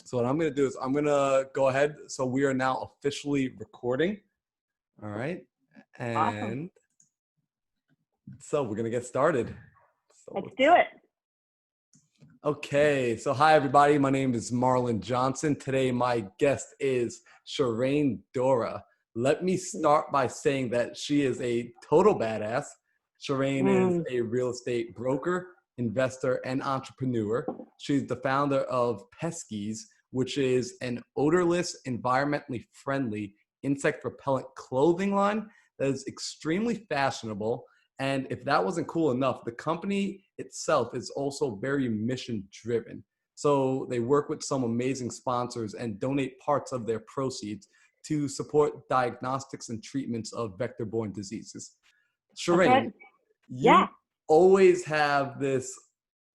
So what I'm going to do is I'm going to go ahead. So we are now officially recording. All right. Awesome. And so we're going to get started. So Let's do it. Okay. So hi, everybody. My name is Marlon Johnson. Today, my guest is Sharane Dorrah. Let me start by saying that she is a total badass. Sharane is a real estate broker, investor, and entrepreneur. She's the founder of Peskys, which is an odorless, environmentally friendly insect repellent clothing line that is extremely fashionable. And if that wasn't cool enough, the company itself is also very mission driven. So they work with some amazing sponsors and donate parts of their proceeds to support diagnostics and treatments of vector-borne diseases. Sharane, you always have this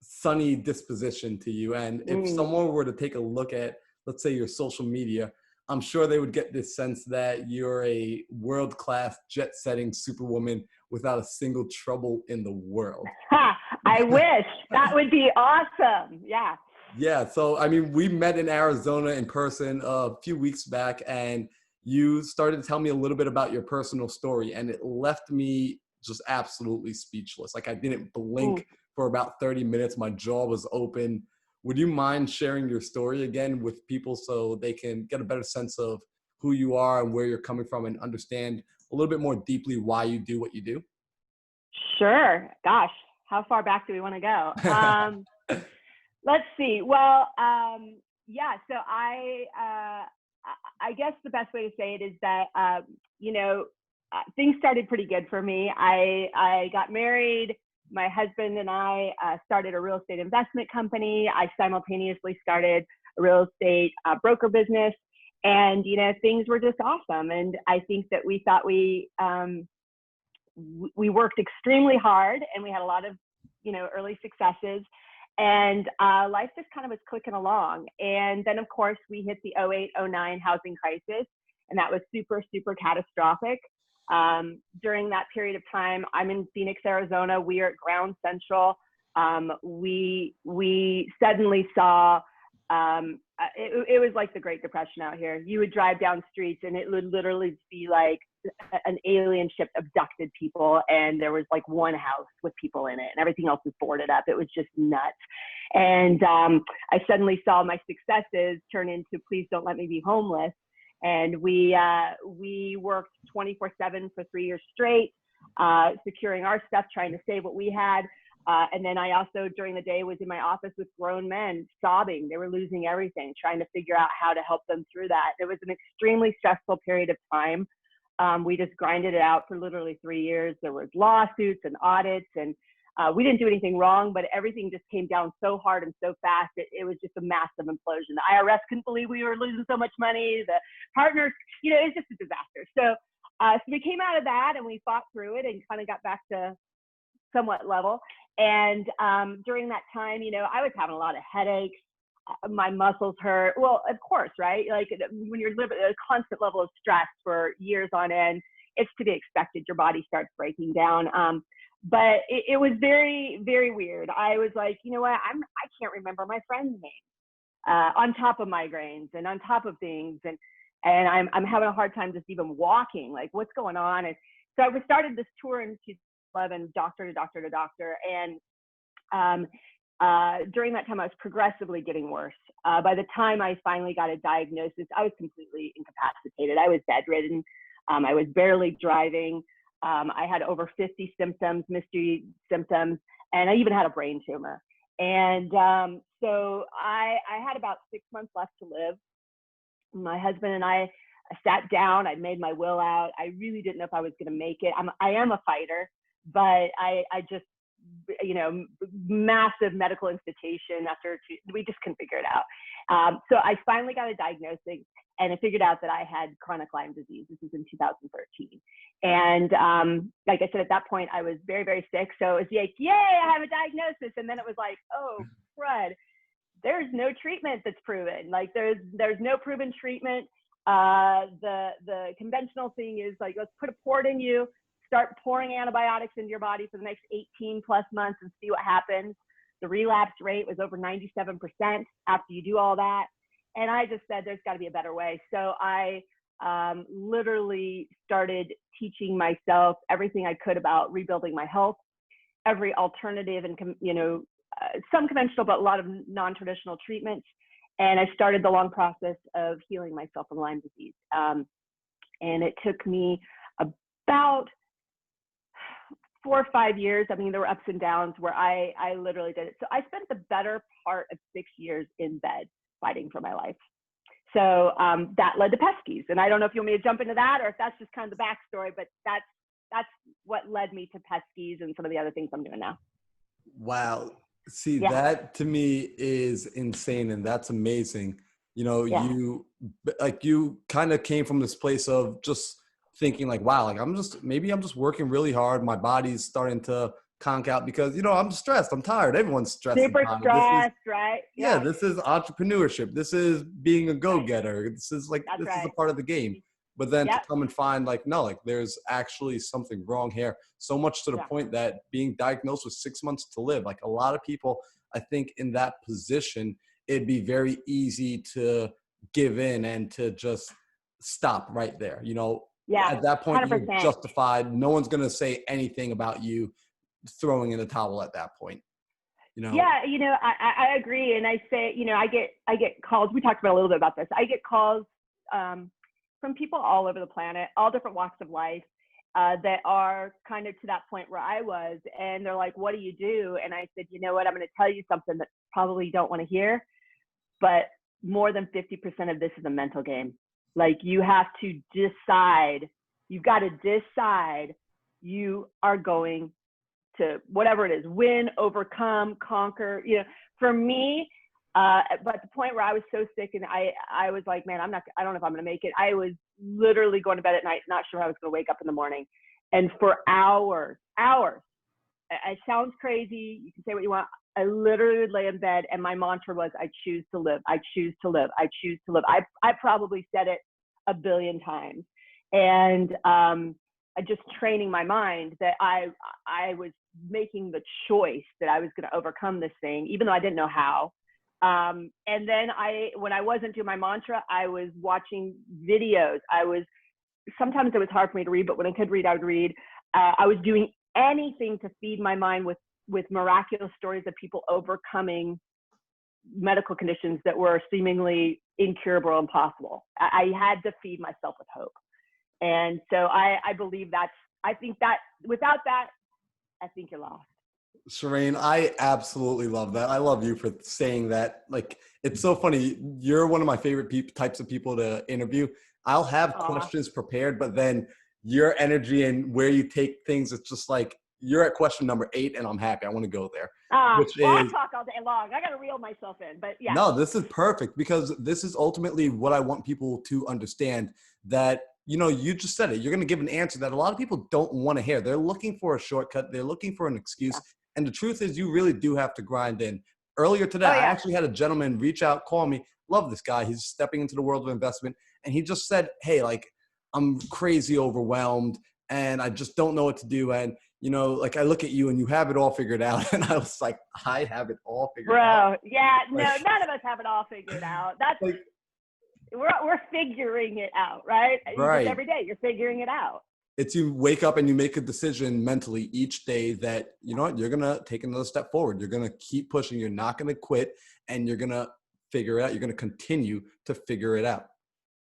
sunny disposition to you. And if someone were to take a look at, let's say, your social media, I'm sure they would get this sense that you're a world-class jet-setting superwoman without a single trouble in the world. I wish. That would be awesome. Yeah. Yeah. So, I mean, we met in Arizona in person a few weeks back, and you started to tell me a little bit about your personal story, and it left me just absolutely speechless. Like, I didn't blink for about 30 minutes. My jaw was open. Would you mind sharing your story again with people so they can get a better sense of who you are and where you're coming from and understand a little bit more deeply why you do what you do? Sure. Gosh, how far back do we want to go? Let's see. Well, yeah, so I guess the best way to say it is that, things started pretty good for me. I got married. My husband and I started a real estate investment company. I simultaneously started a real estate broker business, and things were just awesome. And I think that we thought we worked extremely hard, and we had a lot of early successes, and life just kind of was clicking along. And then, of course, we hit the 08-09 housing crisis, and that was super, super catastrophic. During that period of time, I'm in Phoenix, Arizona. We are at Ground Central. We suddenly saw, it was like the Great Depression out here. You would drive down streets and it would literally be like an alien ship abducted people, and there was like one house with people in it and everything else was boarded up. It was just nuts. And I suddenly saw my successes turn into please don't let me be homeless. And we worked 24/7 for 3 years straight, securing our stuff, trying to save what we had. And then I also, during the day, was in my office with grown men sobbing. They were losing everything, trying to figure out how to help them through that. It was an extremely stressful period of time. We just grinded it out for literally 3 years. There was lawsuits and audits, and we didn't do anything wrong, but everything just came down so hard and so fast. It was just a massive implosion. The IRS couldn't believe we were losing so much money. The partners, it was just a disaster. So we came out of that and we fought through it and kind of got back to somewhat level. And during that time, I was having a lot of headaches. My muscles hurt. Well, of course, right? Like when you're living at a constant level of stress for years on end, it's to be expected. Your body starts breaking down. But it was very, very weird. I was like, you know what? I can't remember my friend's name. On top of migraines and on top of things, and I'm having a hard time just even walking. Like, what's going on? And so I started this tour in 2011, doctor to doctor to doctor, and during that time, I was progressively getting worse. By the time I finally got a diagnosis, I was completely incapacitated. I was bedridden. I was barely driving. I had over 50 symptoms, mystery symptoms, and I even had a brain tumor. And so I had about 6 months left to live. My husband and I sat down. I made my will out. I really didn't know if I was going to make it. I am a fighter, but I just, massive medical institution we just couldn't figure it out. So I finally got a diagnosis, and I figured out that I had chronic Lyme disease. This was in 2013. And like I said, at that point, I was very, very sick. So it was like, yay, I have a diagnosis. And then it was like, oh, crud, there's no treatment that's proven. Like there's no proven treatment. The conventional thing is like, let's put a port in you, start pouring antibiotics into your body for the next 18 plus months and see what happens. The relapse rate was over 97% after you do all that. And I just said, there's got to be a better way. So I literally started teaching myself everything I could about rebuilding my health, every alternative and, some conventional, but a lot of non-traditional treatments. And I started the long process of healing myself from Lyme disease. And it took me about 4 or 5 years. I mean, there were ups and downs where I literally did it. So I spent the better part of 6 years in bed fighting for my life. So that led to Peskys. And I don't know if you want me to jump into that or if that's just kind of the backstory, but that's what led me to Peskys and some of the other things I'm doing now. Wow. See, that to me is insane. And that's amazing. You kind of came from this place of just thinking like, wow, like maybe I'm just working really hard. My body's starting to conk out because, I'm stressed. I'm tired. Everyone's stressed. Super stressed, right? Yeah. This is entrepreneurship. This is being a go-getter. This is like, is a part of the game. But then to come and find like, no, like there's actually something wrong here. So much to the point that being diagnosed with 6 months to live, like a lot of people, I think in that position, it'd be very easy to give in and to just stop right there. At that point, 100%. you're justified. No one's going to say anything about you throwing in the towel at that point. Yeah, I agree. And I say, I get calls. We talked about a little bit about this. I get calls from people all over the planet, all different walks of life that are kind of to that point where I was. And they're like, what do you do? And I said, you know what, I'm going to tell you something that probably you don't want to hear, but more than 50% of this is a mental game. Like you have to decide, you've got to decide you are going to, whatever it is, win, overcome, conquer, for me, but at the point where I was so sick and I was like, man, I don't know if I'm going to make it. I was literally going to bed at night, not sure I was going to wake up in the morning. And for hours, it sounds crazy. You can say what you want. I literally would lay in bed and my mantra was, I choose to live. I choose to live. I choose to live. I probably said it a billion times. And just training my mind that I was making the choice that I was going to overcome this thing, even though I didn't know how. And then when I wasn't doing my mantra, I was watching videos. Sometimes it was hard for me to read, but when I could read, I would read. I was doing anything to feed my mind with miraculous stories of people overcoming medical conditions that were seemingly incurable or impossible. I had to feed myself with hope. And so I believe I think that without that, I think you're lost. Sharane, I absolutely love that. I love you for saying that. Like, it's so funny. You're one of my favorite types of people to interview. I'll have questions prepared, but then your energy and where you take things, it's just like, you're at question number 8 and I'm happy. I want to go there. I talk all day long. I got to reel myself in, but yeah. No, this is perfect because this is ultimately what I want people to understand, that, you just said it. You're going to give an answer that a lot of people don't want to hear. They're looking for a shortcut. They're looking for an excuse. Yeah. And the truth is you really do have to grind in. Earlier today, I actually had a gentleman reach out, call me. Love this guy. He's stepping into the world of investment. And he just said, hey, like, I'm crazy overwhelmed and I just don't know what to do. And, like I look at you and you have it all figured out. And I was like, I have it all figured out. Bro, yeah, no, none of us have it all figured out. That's like, we're figuring it out, right? Right. Every day you're figuring it out. It's you wake up and you make a decision mentally each day that, you know what, you're going to take another step forward. You're going to keep pushing. You're not going to quit and you're going to figure it out. You're going to continue to figure it out.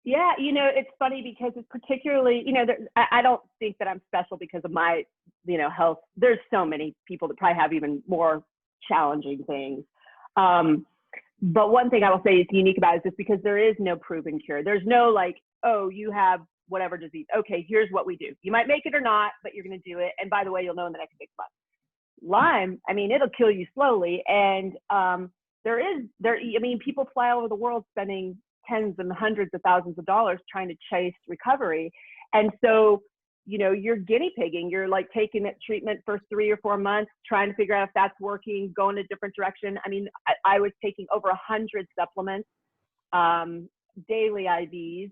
Yeah. It's funny because it's particularly, I don't think that I'm special because of my, health. There's so many people that probably have even more challenging things. But one thing I will say is unique about it is just because there is no proven cure. There's no like, oh, you have whatever disease. Okay, here's what we do. You might make it or not, but you're going to do it. And by the way, you'll know in the next 6 months. Lyme, it'll kill you slowly. And people fly all over the world spending tens and hundreds of thousands of dollars trying to chase recovery. And so, you're guinea pigging. You're like taking that treatment for 3 or 4 months, trying to figure out if that's working, going a different direction. I was taking over 100 supplements, daily IVs.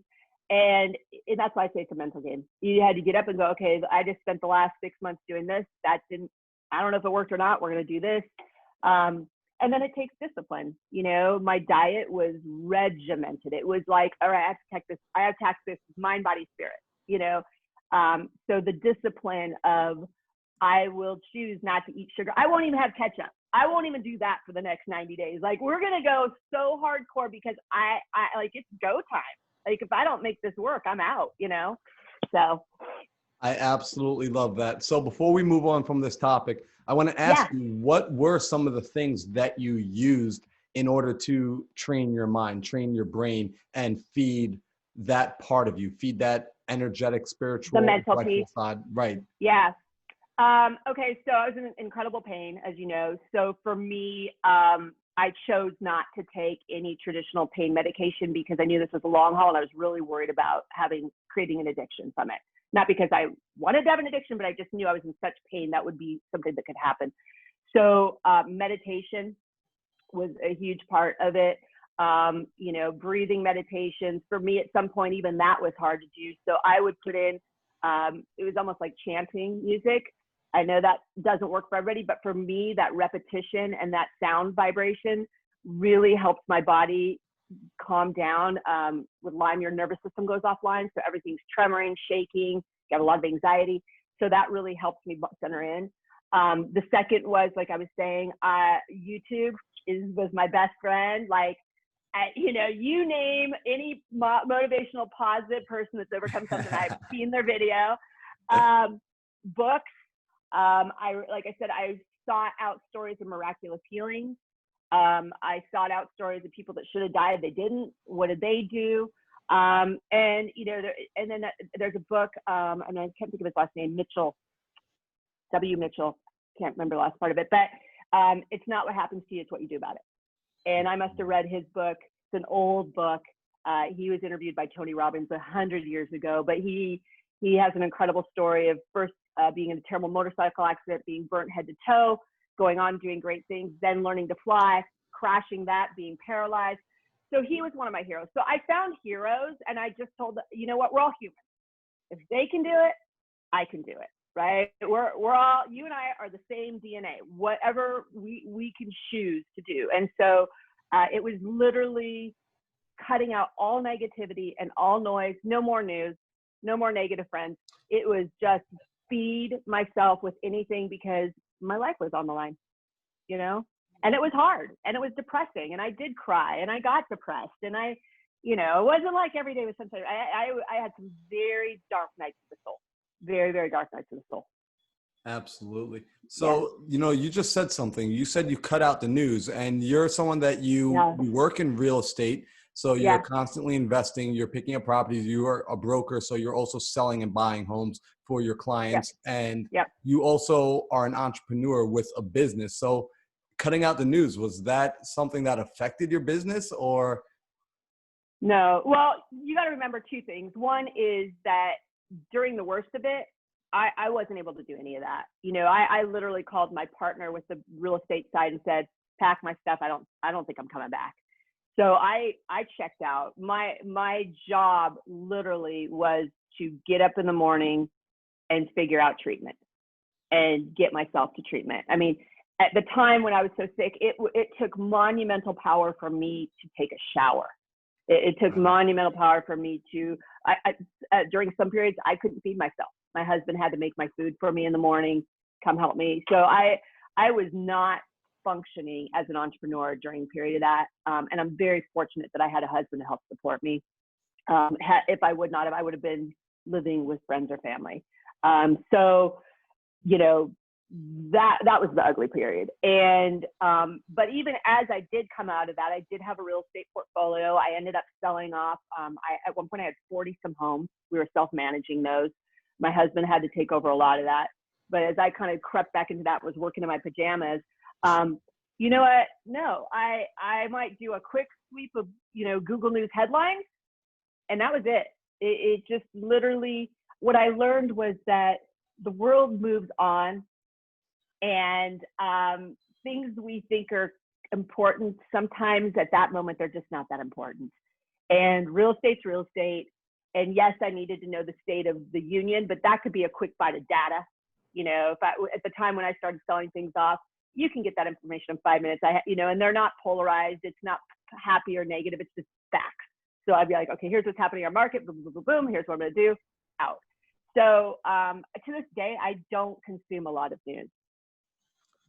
And that's why I say it's a mental game. You had to get up and go, okay, I just spent the last 6 months doing this. I don't know if it worked or not. We're going to do this. And then it takes discipline. You know, my diet was regimented. It was like, all right, I have to attack this mind, body, spirit, you know? So the discipline of, I will choose not to eat sugar. I won't even have ketchup. I won't even do that for the next 90 days. Like, we're going to go so hardcore because I like, it's go time. Like, if I don't make this work, I'm out, you know? So. I absolutely love that. So before we move on from this topic, I want to ask you, what were some of the things that you used in order to train your mind, train your brain, and feed that part of you, feed that energetic, spiritual, The mental intellectual piece. side? Right. Yeah. Okay, so I was in incredible pain, as you know. So for me, I chose not to take any traditional pain medication because I knew this was a long haul and I was really worried about creating an addiction from it. Not because I wanted to have an addiction, but I just knew I was in such pain that would be something that could happen. So meditation was a huge part of it. You know, breathing meditations. For me, at some point, even that was hard to do. So I would put in, it was almost like chanting music. I know that doesn't work for everybody, but for me, that repetition and that sound vibration really helped my body calm down. With Lyme, your nervous system goes offline, so everything's tremoring, shaking, you have a lot of anxiety. So that really helps me center in. The second was, like I was saying, YouTube was my best friend. Like, you know, you name any motivational, positive person that's overcome something, I've seen their video. Books. Like I said, I sought out stories of miraculous healing. I sought out stories of people that should have died, they didn't. What did they do? And you know, and then there's a book, and I can't think of his last name, Mitchell, W. Mitchell. Can't remember the last part of it, but it's not what happens to you, it's what you do about it. And I must have read his book. It's an old book. He was interviewed by Tony Robbins 100 years ago, but he has an incredible story of first being in a terrible motorcycle accident, being burnt head to toe, going on doing great things, then learning to fly, crashing that, being paralyzed. So he was one of my heroes. So I found heroes, and I just told them, you know what, we're all human. If they can do it, I can do it, right? We're all, you and I are the same DNA, whatever we can choose to do. And so it was literally cutting out all negativity and all noise, no more news, no more negative friends. It was just feed myself with anything because my life was on the line, you know? And it was hard and it was depressing and I did cry and I got depressed and I, you know, it wasn't like every day was sunshine. I had some very dark nights of the soul, very, very dark nights of the soul. Absolutely. So, you know, you just said something. You said you cut out the news, and you're someone that you work in real estate. So you're constantly investing, you're picking up properties, you are a broker. So you're also selling and buying homes for your clients. And you also are an entrepreneur with a business. So cutting out the news, was that something that affected your business or? No. Well, you got to remember two things. One is that during the worst of it, I wasn't able to do any of that. You know, I literally called my partner with the real estate side and said, pack my stuff. I don't think I'm coming back. So I checked out. My job literally was to get up in the morning and figure out treatment and get myself to treatment. I mean, at the time when I was so sick, it took monumental power for me to take a shower. It took monumental power for me to, during some periods, I couldn't feed myself. My husband had to make my food for me in the morning, come help me. So I was not functioning as an entrepreneur during a period of that. And I'm very fortunate that I had a husband to help support me. If I would not have, I would have been living with friends or family. So, you know, that was the ugly period. And, but even as I did come out of that, I did have a real estate portfolio. I ended up selling off. At one point I had 40 some homes. We were self-managing those. My husband had to take over a lot of that. But as I kind of crept back into that, was working in my pajamas. You know what? No, I might do a quick sweep of, you know, Google News headlines. And that was it. It just literally, what I learned was that the world moves on, and things we think are important, sometimes at that moment, they're just not that important. And real estate's real estate. And yes, I needed to know the state of the union, but that could be a quick bite of data. You know, at the time when I started selling things off, you can get that information in 5 minutes. And they're not polarized. It's not happy or negative. It's just facts. So I'd be like, okay, here's what's happening in our market. Boom, boom, boom, boom. Here's what I'm going to do. Out. So to this day, I don't consume a lot of news.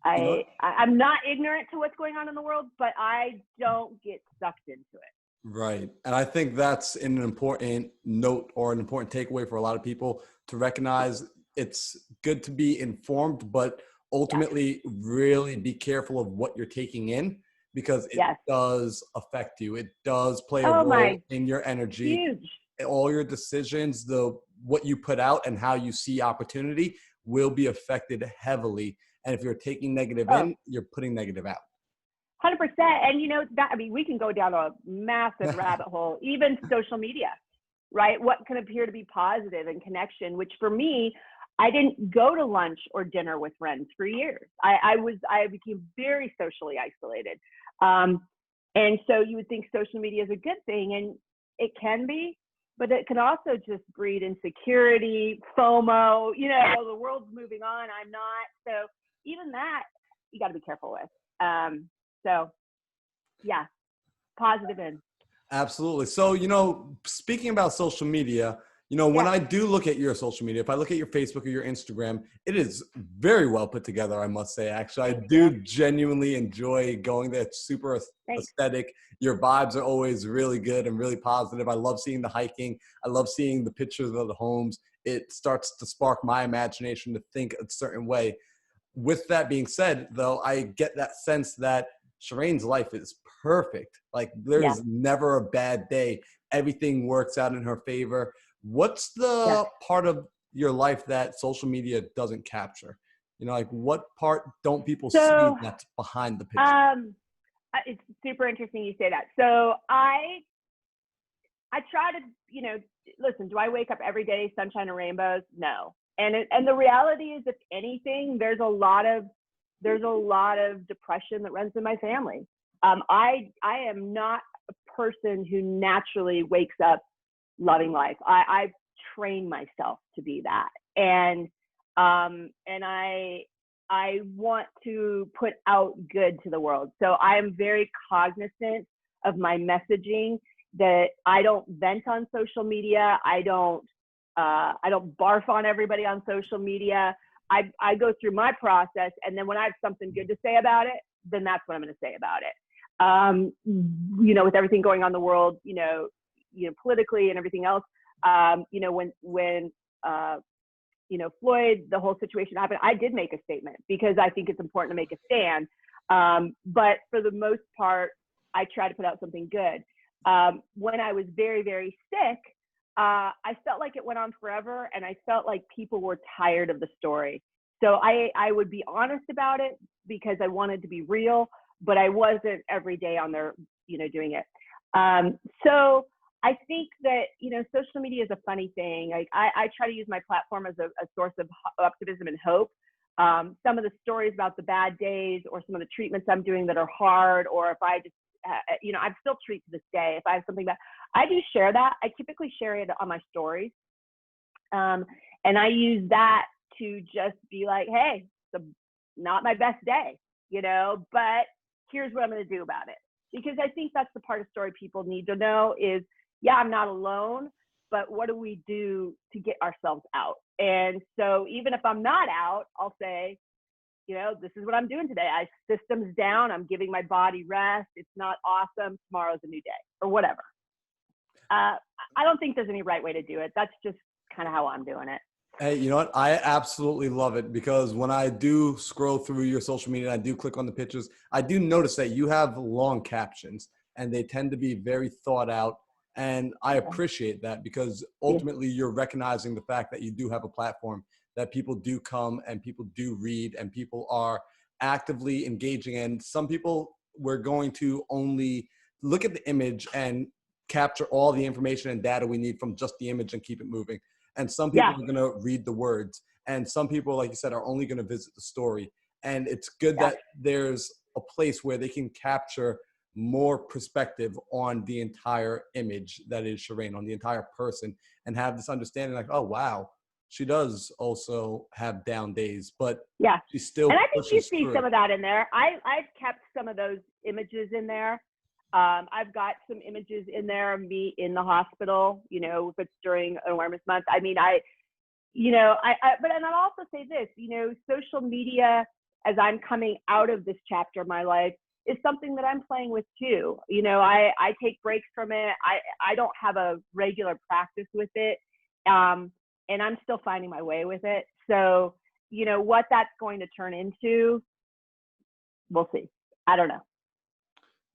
I'm not ignorant to what's going on in the world, but I don't get sucked into it. Right. And I think that's an important note or an important takeaway for a lot of people to recognize. It's good to be informed, but ultimately really be careful of what you're taking in, because it does affect you. It does play a role in your energy, huge. All your decisions, what you put out and how you see opportunity will be affected heavily. And if you're taking negative in, you're putting negative out. 100%. And we can go down a massive rabbit hole, even social media, right? What can appear to be positive and connection, which for me, I didn't go to lunch or dinner with friends for years. I became very socially isolated. And so you would think social media is a good thing, and it can be, but it can also just breed insecurity, FOMO, the world's moving on, I'm not. So even that, you got to be careful with. So yeah, positive in. Absolutely. So, speaking about social media, when I do look at your social media, if I look at your Facebook or your Instagram, it is very well put together, I must say. Actually, I do genuinely enjoy going there. It's super aesthetic. Your vibes are always really good and really positive. I love seeing the hiking. I love seeing the pictures of the homes. It starts to spark my imagination to think a certain way. With that being said, though, I get that sense that Sharane's life is perfect. Like there's never a bad day. Everything works out in her favor. What's the part of your life that social media doesn't capture? What part don't people see that's behind the picture? It's super interesting you say that. So I try to, listen, do I wake up every day, sunshine and rainbows? No. And the reality is, if anything, there's a lot of depression that runs in my family. I am not a person who naturally wakes up loving life. I've trained myself to be that, and I want to put out good to the world. So I am very cognizant of my messaging, that I don't vent on social media. I don't barf on everybody on social media. I go through my process, and then when I have something good to say about it, then that's what I'm going to say about it. With everything going on in the world, politically and everything else, when Floyd, the whole situation happened, I did make a statement because I think it's important to make a stand. But for the most part, I try to put out something good. When I was very, very sick, I felt like it went on forever, and I felt like people were tired of the story. So I would be honest about it because I wanted to be real, but I wasn't every day on there, doing it. So I think that, social media is a funny thing. Like I try to use my platform as a source of optimism and hope. Some of the stories about the bad days, or some of the treatments I'm doing that are hard, or if I just, I still treat to this day. If I have something that I do share that, I typically share it on my stories. And I use that to just be like, hey, it's not my best day, but here's what I'm going to do about it. Because I think that's the part of story people need to know is, yeah, I'm not alone, but what do we do to get ourselves out? And so even if I'm not out, I'll say, this is what I'm doing today. Systems down. I'm giving my body rest. It's not awesome. Tomorrow's a new day, or whatever. I don't think there's any right way to do it. That's just kind of how I'm doing it. Hey, you know what? I absolutely love it, because when I do scroll through your social media, and I do click on the pictures, I do notice that you have long captions, and they tend to be very thought out. And I appreciate that, because ultimately you're recognizing the fact that you do have a platform, that people do come and people do read and people are actively engaging. And some people, we're going to only look at the image and capture all the information and data we need from just the image and keep it moving. And some people are going to read the words. And some people, like you said, are only going to visit the story. And it's good that there's a place where they can capture more perspective on the entire image that is Sharane, on the entire person, and have this understanding like, oh, wow, she does also have down days, but Yeah. she still And I think you pushes see some through. of that in there. I've kept some of those images in there. I've got some images in there of me in the hospital, you know, if it's during awareness month. I mean, but and I'll also say this, you know, social media, as I'm coming out of this chapter of my life, is something that I'm playing with too. You know, I take breaks from it. I don't have a regular practice with it. And I'm still finding my way with it. So, you know, what that's going to turn into, we'll see. I don't know.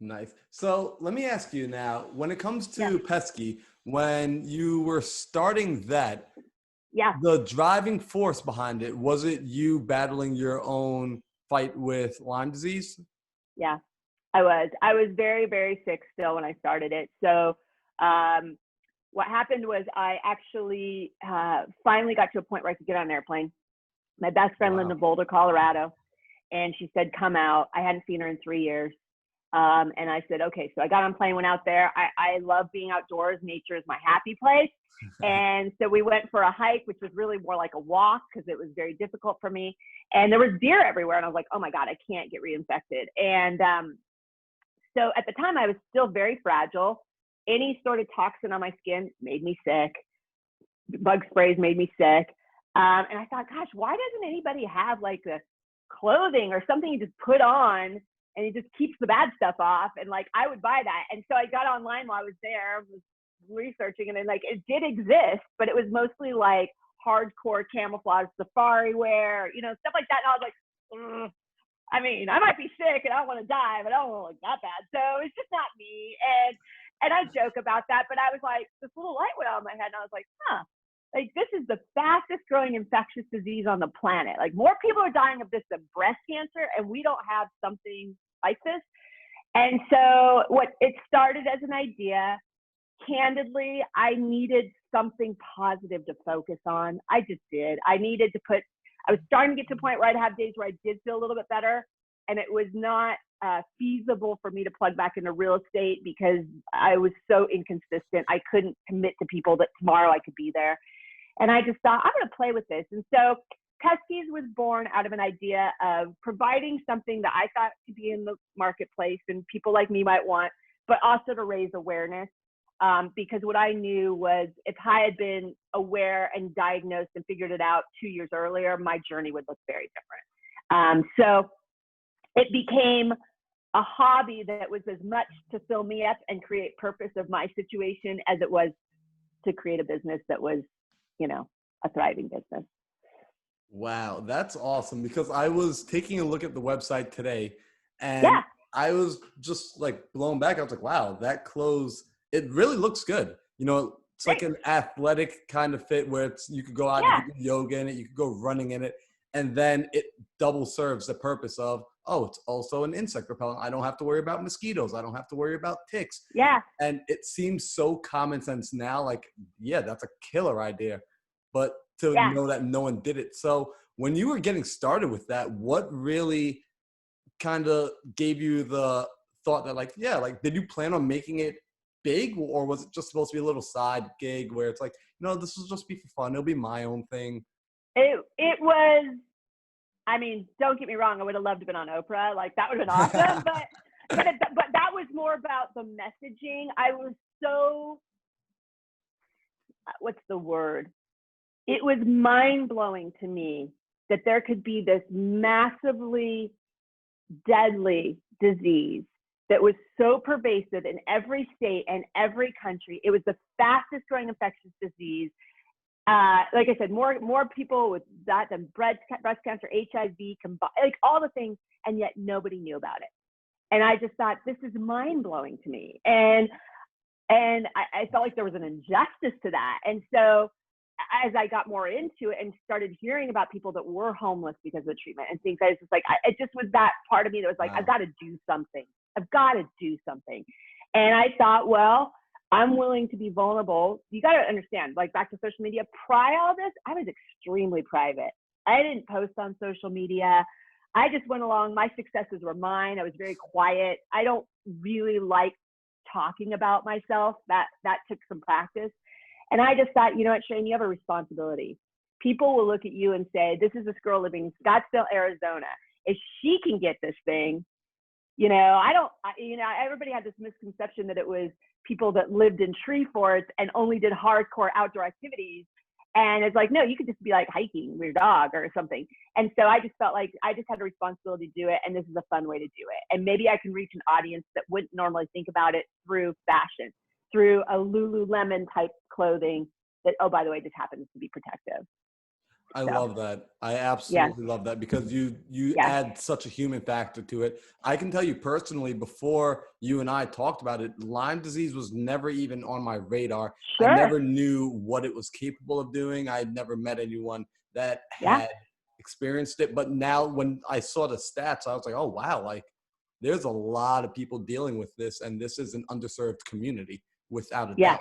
Nice. So let me ask you now, when it comes Yeah. to Peskys, when you were starting that, Yeah. the driving force behind it, was it you battling your own fight with Lyme disease? Yeah. I was very, very sick still when I started it. So, what happened was I actually finally got to a point where I could get on an airplane. My best friend lived Wow. in Boulder, Colorado, and she said, "Come out." I hadn't seen her in 3 years. And I said, okay. So I got on a plane, went out there. I love being outdoors. Nature is my happy place. And so we went for a hike, which was really more like a walk because it was very difficult for me. And there was deer everywhere. And I was like, oh my God, I can't get reinfected. And so at the time, I was still very fragile. Any sort of toxin on my skin made me sick. Bug sprays made me sick. And I thought, gosh, why doesn't anybody have like a clothing or something you just put on and it just keeps the bad stuff off? And like, I would buy that. And so I got online while I was there, was researching it, and like, it did exist, but it was mostly like hardcore camouflage safari wear, you know, stuff like that. And I was like, ugh. I mean, I might be sick and I don't want to die, but I don't want to look that bad. So it's just not me. And I joke about that, but I was like, this little light went on in my head, and I was like, huh, like this is the fastest growing infectious disease on the planet. Like more people are dying of this than breast cancer, and we don't have something like this. And so what it started as an idea. Candidly, I needed something positive to focus on. I just did. I was starting to get to a point where I'd have days where I did feel a little bit better, and it was not feasible for me to plug back into real estate because I was so inconsistent. I couldn't commit to people that tomorrow I could be there. And I just thought, I'm going to play with this. And so Peskys was born out of an idea of providing something that I thought could be in the marketplace and people like me might want, but also to raise awareness. Because what I knew was if I had been aware and diagnosed and figured it out 2 years earlier, my journey would look very different. So it became a hobby that was as much to fill me up and create purpose of my situation as it was to create a business that was, you know, a thriving business. Wow, that's awesome, because I was taking a look at the website today and Yeah. I was just like blown back. I was like, wow, that clothes, it really looks good. You know, it's like an athletic kind of fit where you could go out, you Yeah. could do yoga in it, you could go running in it, and then it double serves the purpose of, oh, it's also an insect repellent. I don't have to worry about mosquitoes. I don't have to worry about ticks. Yeah. And it seems so common sense now, like, yeah, that's a killer idea. But to Yeah. know that no one did it. So when you were getting started with that, what really kind of gave you the thought that like, yeah, like, did you plan on making it big, or was it just supposed to be a little side gig where it's like, you know, this will just be for fun. It'll be my own thing. It was, I mean, don't get me wrong. I would have loved to have been on Oprah. Like that would have been awesome. But that was more about the messaging. I was so, what's the word? It was mind blowing to me that there could be this massively deadly disease that was so pervasive in every state and every country. It was the fastest growing infectious disease. Like I said, more people with that than breast cancer, HIV, like all the things, and yet nobody knew about it. And I just thought, this is mind blowing to me. And I felt like there was an injustice to that. And so as I got more into it and started hearing about people that were homeless because of the treatment and things, I was just like, it just was that part of me that was like, Wow. I've got to do something. I've got to do something. And I thought, well, I'm willing to be vulnerable. You got to understand, like back to social media, prior to all this, I was extremely private. I didn't post on social media. I just went along. My successes were mine. I was very quiet. I don't really like talking about myself. That took some practice. And I just thought, you know what, Shane, you have a responsibility. people will look at you and say, this is this girl living in Scottsdale, Arizona. If she can get this thing, everybody had this misconception that it was people that lived in tree forests and only did hardcore outdoor activities. And it's like, no, you could just be like hiking with your dog or something. And so I just felt like I just had a responsibility to do it. And this is a fun way to do it. And maybe I can reach an audience that wouldn't normally think about it through fashion, through a Lululemon type clothing that, oh, by the way, just happens to be protective. I love that. I absolutely love that, because you add such a human factor to it. I can tell you personally, before you and I talked about it, Lyme disease was never even on my radar. Sure. I never knew what it was capable of doing. I had never met anyone that had experienced it. But now when I saw the stats, I was like, oh, wow, like there's a lot of people dealing with this, and this is an underserved community without a doubt.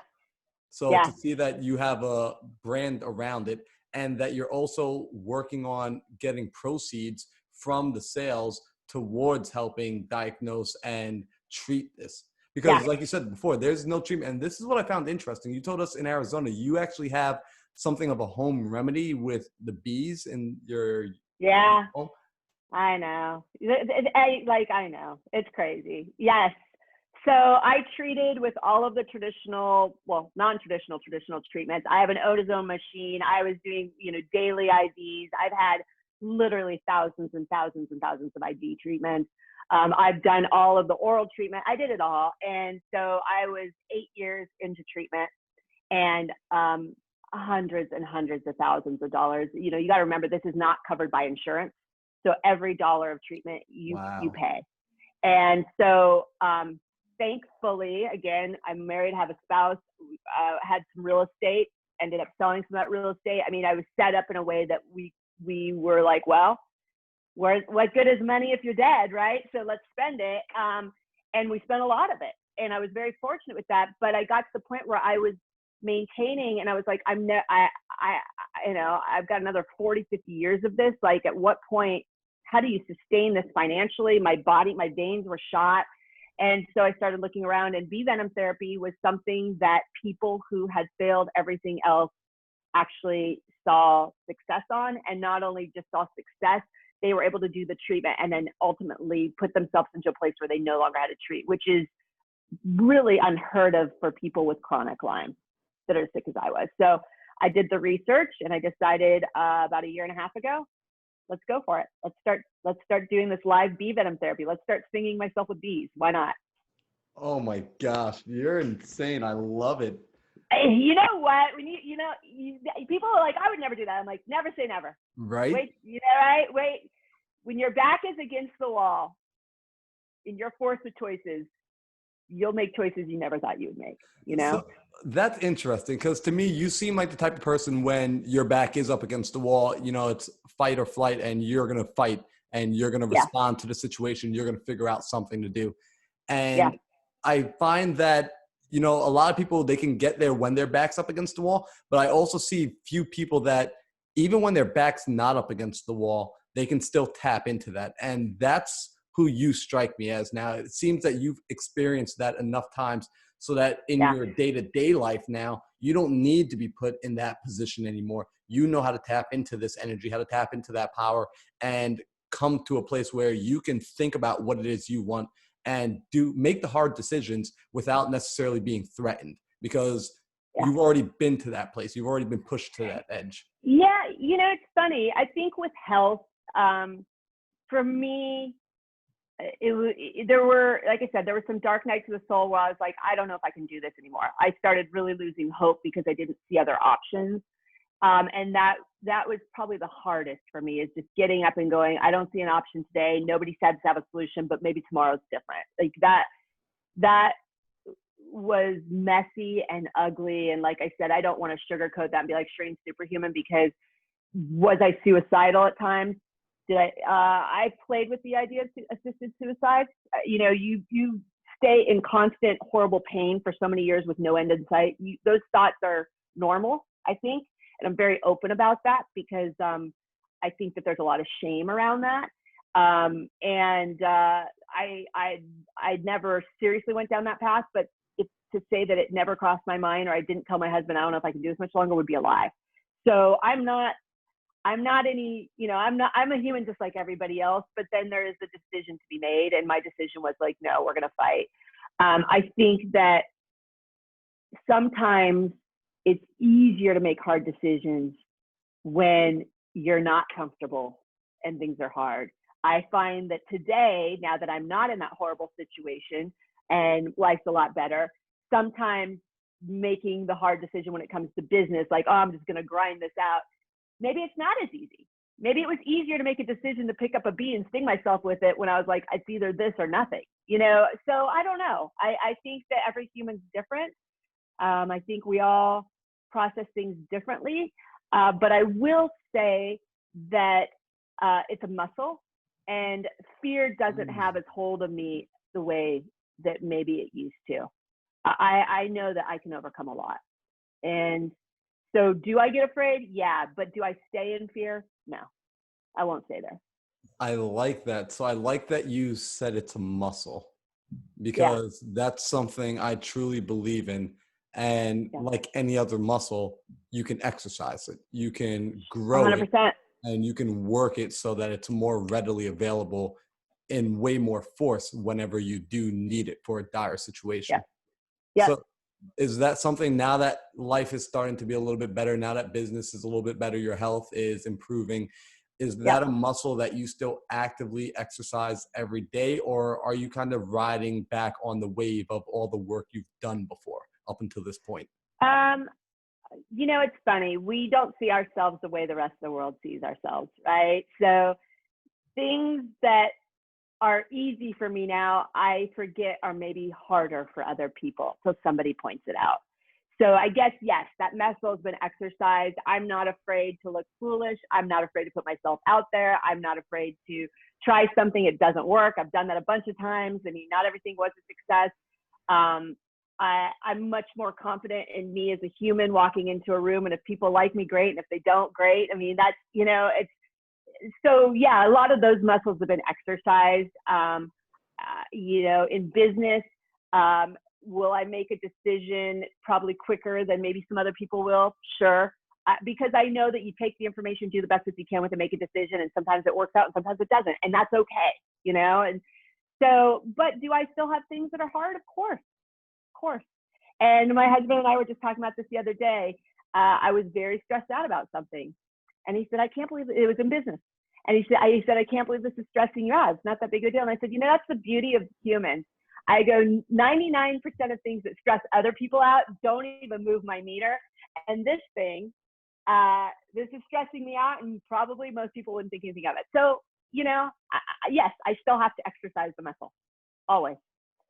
So to see that you have a brand around it, and that you're also working on getting proceeds from the sales towards helping diagnose and treat this. Because like you said before, there's no treatment. And this is what I found interesting. You told us in Arizona, you actually have something of a home remedy with the bees in your home. I know. I know. It's crazy. Yes. So I treated with all of the traditional, well, non-traditional, traditional treatments. I have an odorless machine. I was doing, daily IVs. I've had literally thousands and thousands and thousands of IV treatments. I've done all of the oral treatment. I did it all. And so I was 8 years into treatment, and hundreds and hundreds of thousands of dollars. You got to remember, this is not covered by insurance. So every dollar of treatment you pay. And so, thankfully, again, I'm married, have a spouse, had some real estate, ended up selling some of that real estate. I mean, I was set up in a way that we were like, well, what good is money if you're dead, right? So let's spend it. And we spent a lot of it. And I was very fortunate with that. But I got to the point where I was maintaining, and I was like, I've got another 40, 50 years of this. Like, at what point, how do you sustain this financially? My veins were shot. And so I started looking around, and bee venom therapy was something that people who had failed everything else actually saw success on. And not only just saw success, they were able to do the treatment and then ultimately put themselves into a place where they no longer had to treat, which is really unheard of for people with chronic Lyme that are as sick as I was. So I did the research, and I decided about a year and a half ago, let's go for it. Let's start doing this live bee venom therapy. Let's start stinging myself with bees. Why not? Oh my gosh, you're insane. I love it. You know what? When people are like, I would never do that. I'm like, never say never. Right? Wait, right? Wait. When your back is against the wall and you're forced with choices, you'll make choices you never thought you would make, So that's interesting, because to me, you seem like the type of person, when your back is up against the wall, it's fight or flight, and you're going to fight, and you're going to respond to the situation. You're going to figure out something to do. And I find that, a lot of people, they can get there when their back's up against the wall, but I also see few people that even when their back's not up against the wall, they can still tap into that. And that's who you strike me as now. It seems that you've experienced that enough times so that in your day-to-day life now, you don't need to be put in that position anymore. You know how to tap into this energy, how to tap into that power, and come to a place where you can think about what it is you want and make the hard decisions without necessarily being threatened, because you've already been to that place. You've already been pushed to that edge. Yeah. It's funny. I think with health, for me, there were, like I said, there were some dark nights of the soul where I was like, I don't know if I can do this anymore. I started really losing hope because I didn't see other options. And that was probably the hardest for me, is just getting up and going, I don't see an option today. Nobody said to have a solution, but maybe tomorrow's different. Like that was messy and ugly. And like I said, I don't want to sugarcoat that and be like Sharane's superhuman, because was I suicidal at times? Did I played with the idea of assisted suicide. You stay in constant horrible pain for so many years with no end in sight. Those thoughts are normal, I think. And I'm very open about that, because I think that there's a lot of shame around that. I never seriously went down that path, but to say that it never crossed my mind, or I didn't tell my husband, I don't know if I can do this much longer, would be a lie. So I'm not I'm not any, I'm a human just like everybody else, but then there is a decision to be made. And my decision was like, no, we're going to fight. I think that sometimes it's easier to make hard decisions when you're not comfortable and things are hard. I find that today, now that I'm not in that horrible situation and life's a lot better, sometimes making the hard decision when it comes to business, like, oh, I'm just going to grind this out, maybe it's not as easy. Maybe it was easier to make a decision to pick up a bee and sting myself with it when I was like, it's either this or nothing, So I don't know. I think that every human's different. I think we all process things differently. But I will say that it's a muscle, and fear doesn't have its hold of me the way that maybe it used to. I know that I can overcome a lot. And so do I get afraid? Yeah. But do I stay in fear? No, I won't stay there. I like that. So I like that you said it's a muscle, Yeah. because that's something I truly believe in. And Yeah. like any other muscle, you can exercise it, you can grow it, 100%. and you can work it so that it's more readily available in way more force whenever you do need it for a dire situation. Yeah. Yeah. So is that something, now that life is starting to be a little bit better, now that business is a little bit better, your health is improving, is Yeah. that a muscle that you still actively exercise every day, or are you kind of riding back on the wave of all the work you've done before up until this point? It's funny. We don't see ourselves the way the rest of the world sees ourselves, right? So things that are easy for me now, I forget are maybe harder for other people. So somebody points it out. So I guess, yes, that muscle has been exercised. I'm not afraid to look foolish. I'm not afraid to put myself out there. I'm not afraid to try something. It doesn't work. I've done that a bunch of times. I mean, not everything was a success. I'm much more confident in me as a human walking into a room. And if people like me, great. And if they don't, great. I mean, that's, it's, so yeah, a lot of those muscles have been exercised. In business, will I make a decision probably quicker than maybe some other people will? Sure. Because I know that you take the information, do the best that you can with it, make a decision, and sometimes it works out and sometimes it doesn't, and that's okay, and so, but do I still have things that are hard? Of course. And my husband and I were just talking about this the other day. I was very stressed out about something, and he said, I can't believe it was in business. And he said, I can't believe this is stressing you out. It's not that big a deal. And I said, that's the beauty of humans. I go, 99% of things that stress other people out don't even move my meter. And this thing, this is stressing me out, and probably most people wouldn't think anything of it. So, yes, I still have to exercise the muscle, always.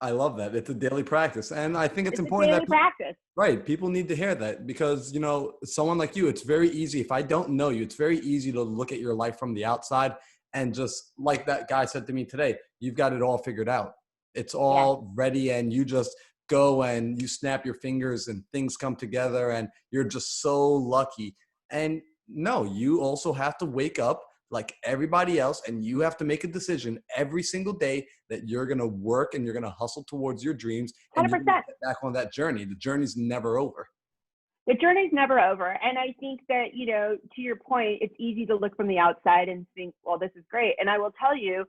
I love that. It's a daily practice. And I think it's important a daily practice. Right. People need to hear that, because, someone like you, it's very easy. If I don't know you, it's very easy to look at your life from the outside and just, like that guy said to me today, you've got it all figured out. It's all ready, and you just go and you snap your fingers and things come together and you're just so lucky. And no, you also have to wake up like everybody else, and you have to make a decision every single day that you're going to work and you're going to hustle towards your dreams, and 100%. you're going to get back on that journey. The journey's never over. The journey's never over. And I think that, to your point, it's easy to look from the outside and think, well, this is great. And I will tell you,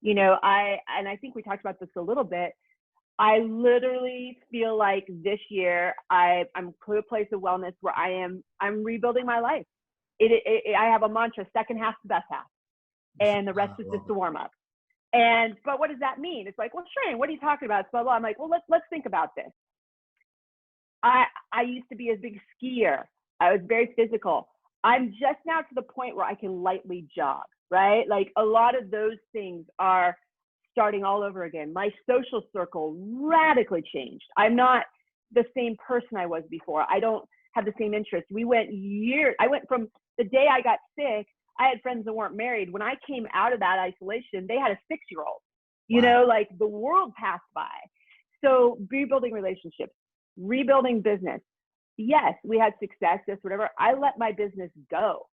I think we talked about this a little bit. I literally feel like this year I'm to a place of wellness where I'm rebuilding my life. I have a mantra: second half's the best half, and the rest is just a warm up. But what does that mean? It's like, well, Sharane, what are you talking about? Blah, blah. I'm like, well, let's think about this. I used to be a big skier. I was very physical. I'm just now to the point where I can lightly jog, right? Like, a lot of those things are starting all over again. My social circle radically changed. I'm not the same person I was before. I don't have the same interests. I went from the day I got sick, I had friends that weren't married. When I came out of that isolation, they had a 6-year-old. Wow. Like, the world passed by. So rebuilding relationships, rebuilding business. Yes, we had success, whatever. I let my business go.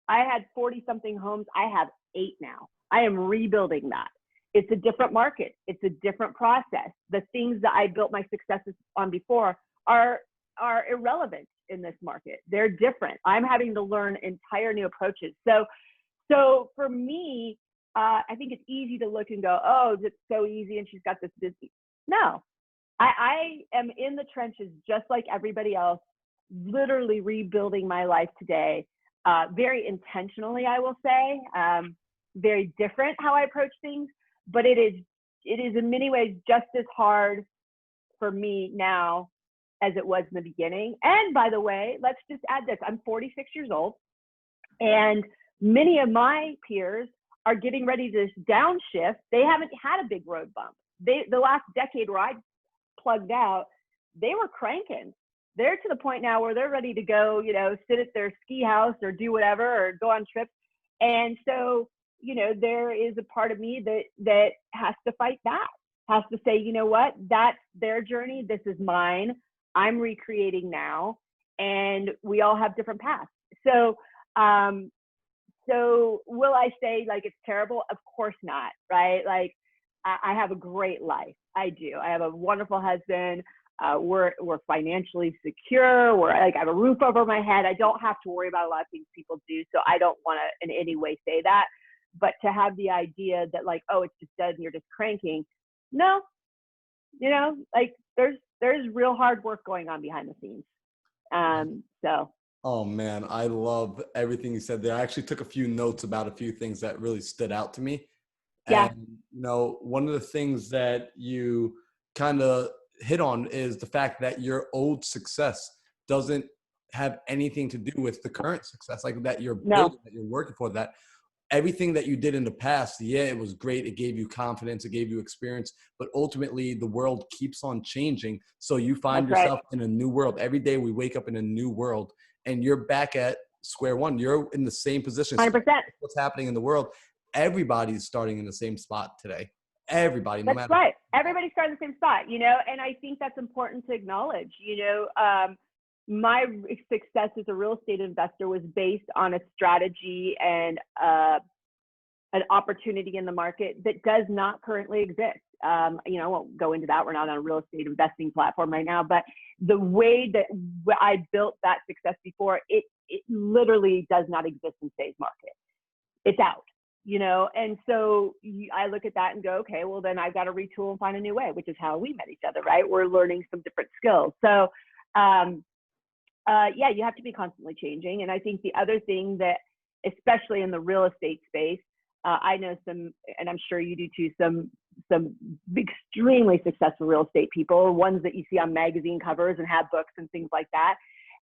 I had 40-something homes. I have 8 now. I am rebuilding that. It's a different market. It's a different process. The things that I built my successes on before are are irrelevant in this market. They're different. I'm having to learn entire new approaches. So for me, I think it's easy to look and go, oh, it's so easy and she's got this busy. No, I am in the trenches just like everybody else, literally rebuilding my life today, very intentionally, I will say, very different how I approach things, but it is in many ways just as hard for me now as it was in the beginning. And by the way, let's just add this, I'm 46 years old, and many of my peers are getting ready to downshift. They haven't had a big road bump. The last decade where I plugged out, they were cranking. They're to the point now where they're ready to go, sit at their ski house or do whatever, or go on trips. And so, there is a part of me that has to fight that, has to say, you know what, that's their journey. This is mine. I'm recreating now, and we all have different paths. So will I say like it's terrible? Of course not, right? Like I have a great life. I do. I have a wonderful husband. We're financially secure. I have a roof over my head. I don't have to worry about a lot of things people do. So I don't want to in any way say that. But to have the idea that like, oh, it's just dead and you're just cranking. No, like there's real hard work going on behind the scenes. So. Oh man, I love everything you said there. I actually took a few notes about a few things that really stood out to me. Yeah. And, one of the things that you kind of hit on is the fact that your old success doesn't have anything to do with the current success, like that you're building, that you're working for, that everything that you did in the past, yeah, it was great. It gave you confidence. It gave you experience. But ultimately, the world keeps on changing. So you find yourself in a new world. Every day we wake up in a new world, and you're back at square one. You're in the same position. 100%. What's happening in the world? Everybody's starting in the same spot today. Everybody, no matter. That's right. Everybody's starting in the same spot, and I think that's important to acknowledge. My success as a real estate investor was based on a strategy and an opportunity in the market that does not currently exist. I won't go into that. We're not on a real estate investing platform right now, but the way that I built that success before, it literally does not exist in today's market. It's out, and so I look at that and go, okay, well then I've got to retool and find a new way, which is how we met each other, right? We're learning some different skills. So, yeah, you have to be constantly changing. And I think the other thing that, especially in the real estate space, I know some, and I'm sure you do too, some extremely successful real estate people, ones that you see on magazine covers and have books and things like that.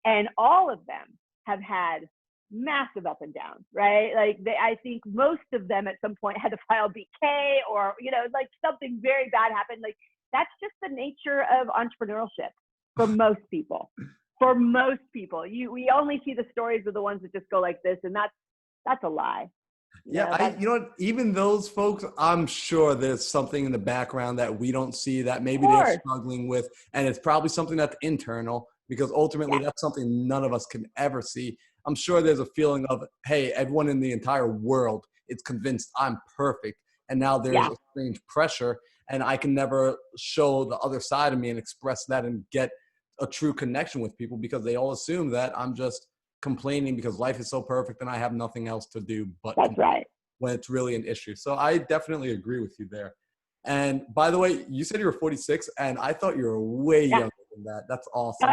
And all of them have had massive up and downs, right? Like I think most of them at some point had to file BK or, like something very bad happened. Like that's just the nature of entrepreneurship for most people. For most people, we only see the stories of the ones that just go like this, and that's a lie. Even those folks, I'm sure there's something in the background that we don't see that maybe they're struggling with, and it's probably something that's internal, because ultimately that's something none of us can ever see. I'm sure there's a feeling of, hey, everyone in the entire world is convinced I'm perfect, and now there's a strange pressure, and I can never show the other side of me and express that and get a true connection with people, because they all assume that I'm just complaining because life is so perfect and I have nothing else to do but right, when it's really an issue. So I definitely agree with you there. And by the way, you said you were 46, and I thought you were way younger than that. That's awesome.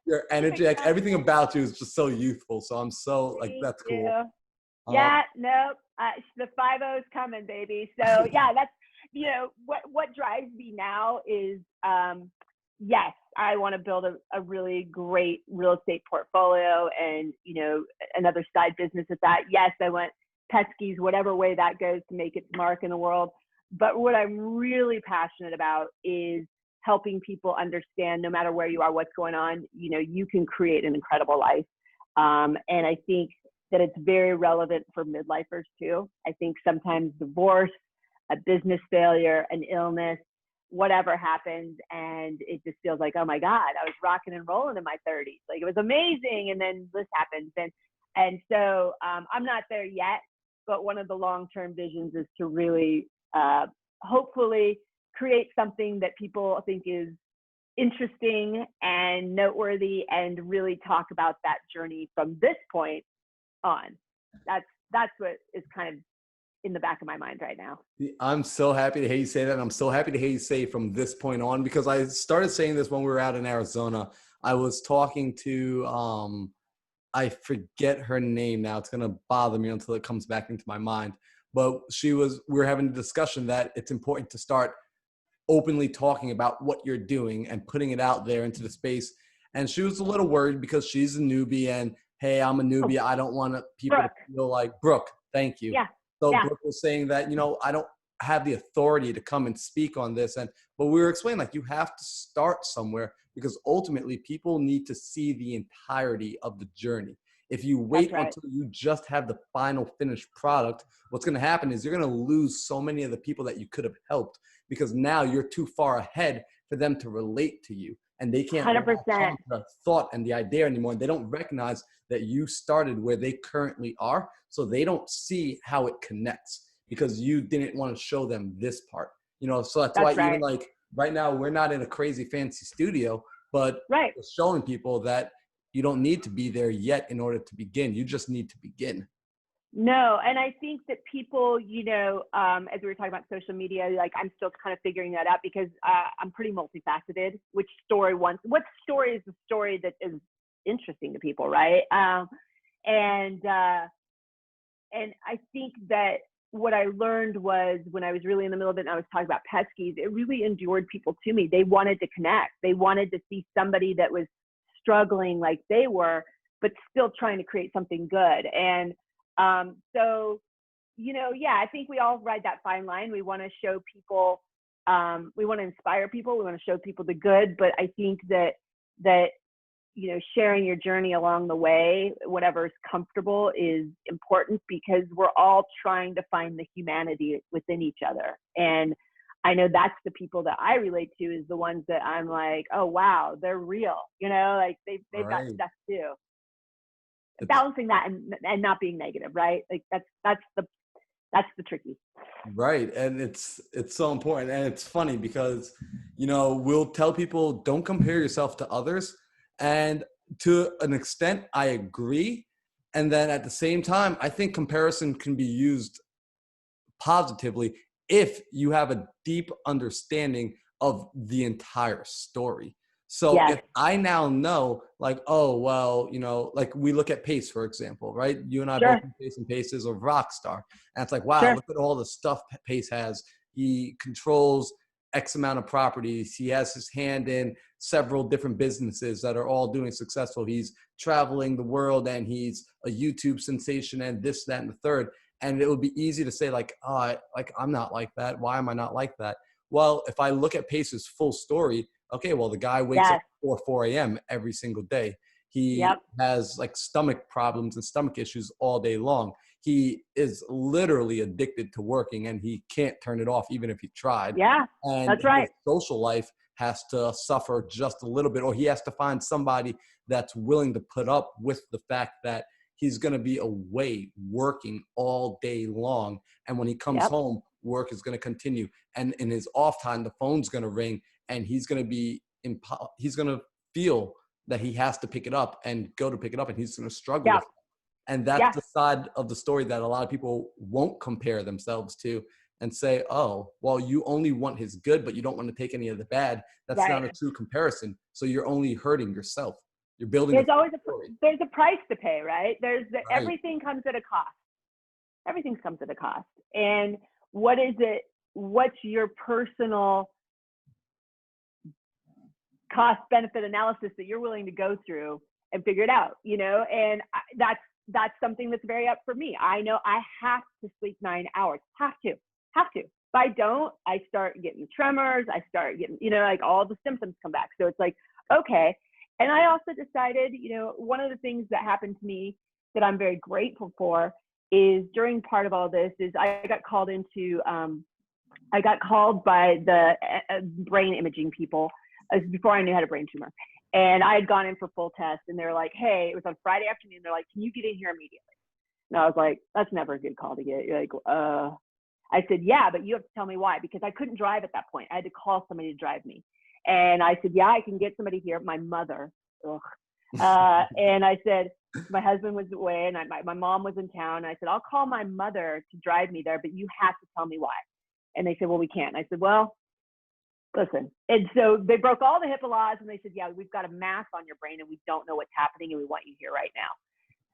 Your energy, like everything about you is just so youthful. So I'm so that's cool. Yeah, no, the 50's coming, baby. So yeah, that's what drives me now is yes, I want to build a really great real estate portfolio and, another side business at that. Yes, I want Peskys, whatever way that goes, to make its mark in the world. But what I'm really passionate about is helping people understand, no matter where you are, what's going on, you can create an incredible life. And I think that it's very relevant for midlifers too. I think sometimes divorce, a business failure, an illness, whatever happens, and it just feels like, oh my God, I was rocking and rolling in my 30s. Like it was amazing. And then this happens. And so I'm not there yet, but one of the long-term visions is to really hopefully create something that people think is interesting and noteworthy, and really talk about that journey from this point on. That's what is kind of in the back of my mind right now. I'm so happy to hear you say that. And I'm so happy to hear you say from this point on, because I started saying this when we were out in Arizona. I was talking to, I forget her name now. It's going to bother me until it comes back into my mind. But we were having a discussion that it's important to start openly talking about what you're doing and putting it out there into the space. And she was a little worried because she's a newbie, and hey, I'm a newbie. I don't want people to feel like Brooke. Thank you. Yeah. So Yeah. Brooke was saying that, I don't have the authority to come and speak on this. But we were explaining, like, you have to start somewhere, because ultimately people need to see the entirety of the journey. If you wait until you just have the final finished product, what's going to happen is you're going to lose so many of the people that you could have helped, because now you're too far ahead for them to relate to you, and they can't 100%. come to the thought and the idea anymore. And they don't recognize that you started where they currently are, so they don't see how it connects, because you didn't want to show them this part. So that's why even like right now, we're not in a crazy fancy studio, but we're showing people that you don't need to be there yet in order to begin. You just need to begin. No, and I think that people, as we were talking about social media, like, I'm still kind of figuring that out, because I'm pretty multifaceted. What story is the story that is interesting to people, right? And I think that what I learned was, when I was really in the middle of it and I was talking about Peskys, it really endured people to me. They wanted to connect. They wanted to see somebody that was struggling like they were, but still trying to create something good. And so, I think we all ride that fine line. We want to show people, we want to inspire people. We want to show people the good, but I think that, sharing your journey along the way, whatever is comfortable, is important, because we're all trying to find the humanity within each other. And I know that's the people that I relate to, is the ones that I'm like, oh, wow, they're real, like they've got stuff too. Balancing that and not being negative, right? Like that's the tricky. Right. And it's so important. And it's funny because, we'll tell people, don't compare yourself to others. And to an extent, I agree. And then at the same time, I think comparison can be used positively if you have a deep understanding of the entire story. So if I now know, like, oh, well, like we look at Pace, for example, right? You and I both know Pace, and Pace is a rock star. And it's like, wow, look at all the stuff Pace has. He controls X amount of properties. He has his hand in several different businesses that are all doing successful. He's traveling the world, and he's a YouTube sensation, and this, that, and the third. And it would be easy to say, like, oh, I'm not like that. Why am I not like that? Well, if I look at Pace's full story, okay, well, the guy wakes up at 4 a.m. every single day. He has like stomach problems and stomach issues all day long. He is literally addicted to working, and he can't turn it off even if he tried. Yeah, and that's right. His social life has to suffer just a little bit, or he has to find somebody that's willing to put up with the fact that he's going to be away working all day long. And when he comes home, work is going to continue. And in his off time, the phone's going to ring, and he's going to feel that he has to pick it up and go to pick it up, and he's going to struggle with it. And that's the side of the story that a lot of people won't compare themselves to, and say, oh, well, you only want his good, but you don't want to take any of the bad. That's not a true comparison. So you're only hurting yourself. You're building. There's a price to pay, right? Everything comes at a cost. Everything comes at a cost. And what is it? What's your personal cost benefit analysis that you're willing to go through and figure it out? And that's something that's very up for me. I know I have to sleep 9 hours. Have to. If I don't, I start getting tremors. I start getting, like all the symptoms come back. So it's like, okay. And I also decided, one of the things that happened to me that I'm very grateful for is, during part of all this, is I got called by the brain imaging people before I knew I had a brain tumor. And I had gone in for full tests, and they're like, hey, it was on Friday afternoon. They're like, can you get in here immediately? And I was like, that's never a good call to get. You're like, I said, yeah, but you have to tell me why, because I couldn't drive at that point. I had to call somebody to drive me. And I said, yeah, I can get somebody here. My mother. Ugh. And I said, my husband was away and my mom was in town. I said, I'll call my mother to drive me there, but you have to tell me why. And they said, well, we can't. I said, well, listen. And so they broke all the HIPAA laws and they said, yeah, we've got a mass on your brain and we don't know what's happening and we want you here right now.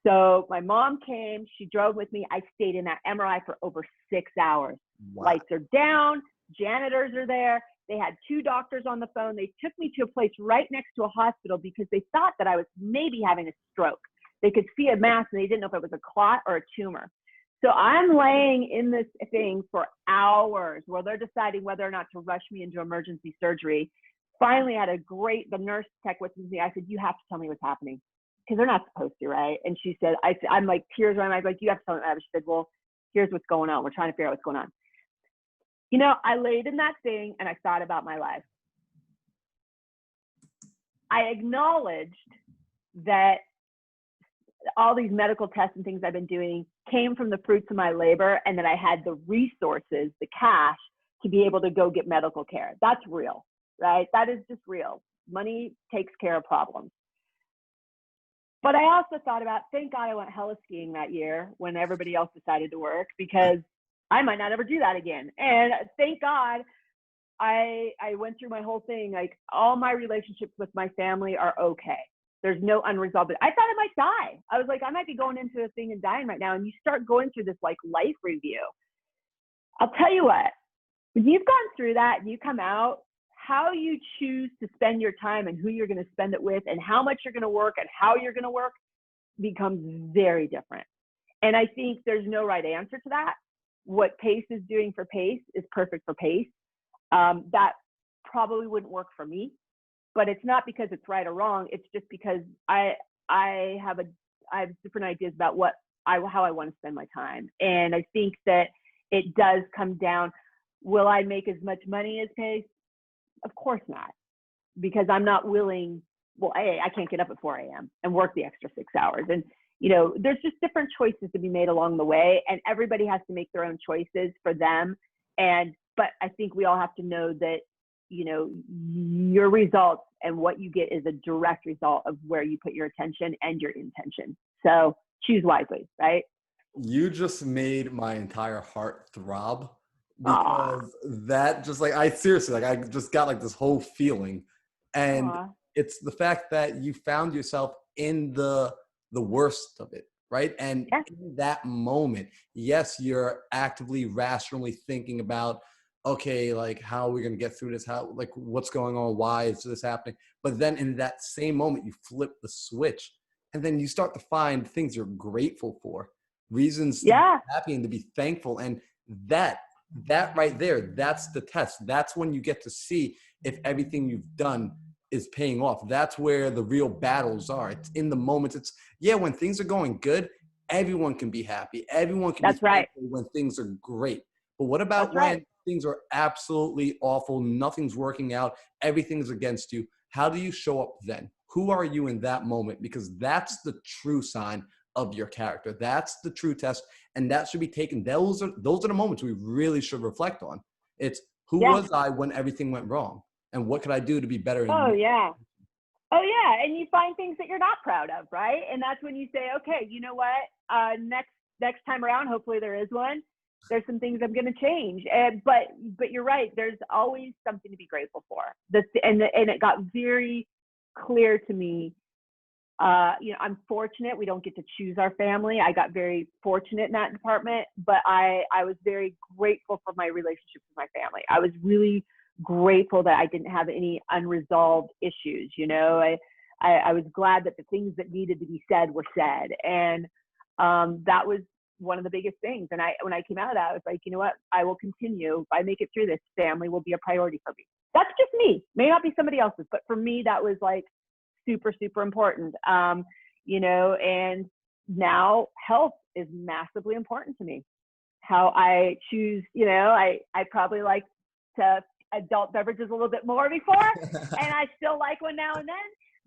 So my mom came, she drove with me. I stayed in that MRI for over 6 hours. Wow. Lights are down, janitors are there. They had 2 doctors on the phone. They took me to a place right next to a hospital because they thought that I was maybe having a stroke. They could see a mass and they didn't know if it was a clot or a tumor. So I'm laying in this thing for hours while they're deciding whether or not to rush me into emergency surgery. Finally, I had the nurse tech with me. I said, you have to tell me what's happening. Because they're not supposed to, right? And she said, I'm like, tears in my eyes, like, you have to tell me. She said, well, here's what's going on. We're trying to figure out what's going on. You know, I laid in that thing and I thought about my life. I acknowledged that all these medical tests and things I've been doing came from the fruits of my labor and that I had the resources, the cash to be able to go get medical care. That's real, right? That is just real. Money takes care of problems. But I also thought about, thank God I went heli skiing that year when everybody else decided to work, because I might not ever do that again. And thank God I went through my whole thing. Like, all my relationships with my family are okay. There's no unresolved. I thought I might die. I was like, I might be going into a thing and dying right now. And you start going through this like life review. I'll tell you what, when you've gone through that and you come out, how you choose to spend your time and who you're going to spend it with and how much you're going to work and how you're going to work becomes very different. And I think there's no right answer to that. What PACE is doing for PACE is perfect for PACE. That probably wouldn't work for me, but it's not because it's right or wrong. It's just because I have different ideas about how I want to spend my time. And I think that it does come down, will I make as much money as PACE? Of course not, because I'm not willing. Well, I can't get up at 4 a.m. and work the extra 6 hours. And, you know, there's just different choices to be made along the way, and everybody has to make their own choices for them. But I think we all have to know that, you know, your results and what you get is a direct result of where you put your attention and your intention. So choose wisely, right? You just made my entire heart throb. Because that just like, I seriously, like, I just got like this whole feeling. And it's the fact that you found yourself in the worst of it, right? And in that moment, yes, you're actively, rationally thinking about, okay, like, how are we going to get through this? How, like, what's going on? Why is this happening? But then in that same moment, you flip the switch and then you start to find things you're grateful for, reasons to be happy and to be thankful. And that right there, that's the test. That's when you get to see if everything you've done is paying off. That's where the real battles are. It's in the moments. It's, when things are going good, everyone can be happy. Everyone can be thankful when things are great. But what about when things are absolutely awful, nothing's working out, everything's against you? How do you show up then? Who are you in that moment? Because that's the true sign of your character. That's the true test, and that should be taken. Those are the moments we really should reflect on. It's, who was I when everything went wrong, and what could I do to be better? And you find things that you're not proud of, right? And that's when you say, okay, you know what, next time around, hopefully there is one, there's some things I'm going to change. But you're right, there's always something to be grateful for. And it got very clear to me. You know, I'm fortunate. We don't get to choose our family. I got very fortunate in that department, but I was very grateful for my relationship with my family. I was really grateful that I didn't have any unresolved issues. You know, I was glad that the things that needed to be said were said. And that was one of the biggest things. And when I came out of that, I was like, you know what, I will continue. If I make it through this, family will be a priority for me. That's just me. May not be somebody else's, but for me, that was like super, super important. You know, and now health is massively important to me. How I choose, you know, I probably like to adult beverages a little bit more before, and I still like one now and then,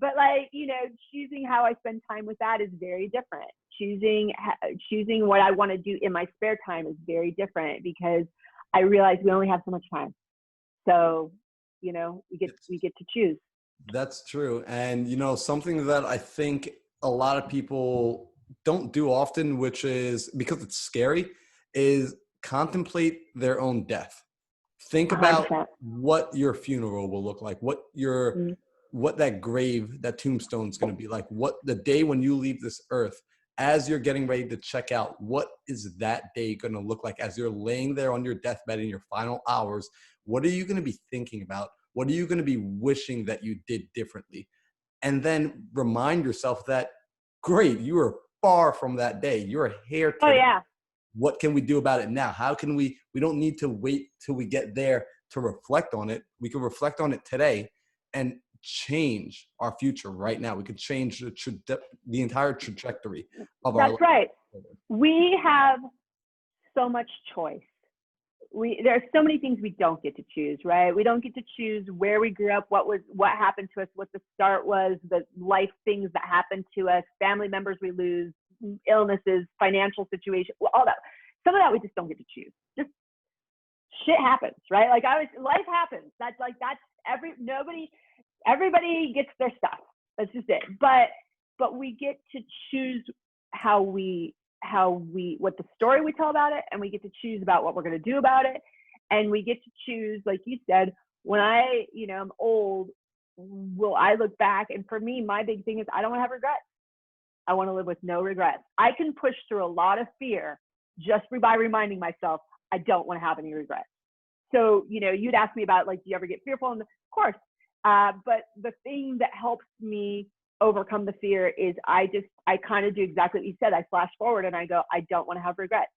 but like, you know, choosing how I spend time with that is very different. Choosing what I want to do in my spare time is very different, because I realize we only have so much time. So, you know, we get to choose. That's true. And, you know, something that I think a lot of people don't do often, which is because it's scary, is contemplate their own death. Think about 100%. what your funeral will look like, Mm. what that grave, that tombstone is going to be like, what the day when you leave this earth, as you're getting ready to check out, what is that day going to look like as you're laying there on your deathbed in your final hours? What are you going to be thinking about? What are you going to be wishing that you did differently? And then remind yourself that, great, you are far from that day. You're here Oh today. yeah. What can we do about it now? How can we don't need to wait till we get there to reflect on it. We can reflect on it today and change our future right now. We could change the entire trajectory of our That's life. right. We have so much choice. There's so many things we don't get to choose, right? We don't get to choose where we grew up, what happened to us, what the start was, the life things that happened to us, family members we lose, illnesses, financial situation, all that. Some of that we just don't get to choose. Just shit happens, right? Like life happens. Everybody gets their stuff. That's just it. But we get to choose what the story we tell about it, and we get to choose about what we're going to do about it. And we get to choose, like you said, when I'm old, will I look back? And for me, my big thing is I don't want to have regrets. I want to live with no regrets. I can push through a lot of fear just by reminding myself I don't want to have any regrets. So, you'd ask me about, like, do you ever get fearful? And of course, but the thing that helps me overcome the fear is I kind of do exactly what you said. I flash forward and I go, I don't want to have regrets.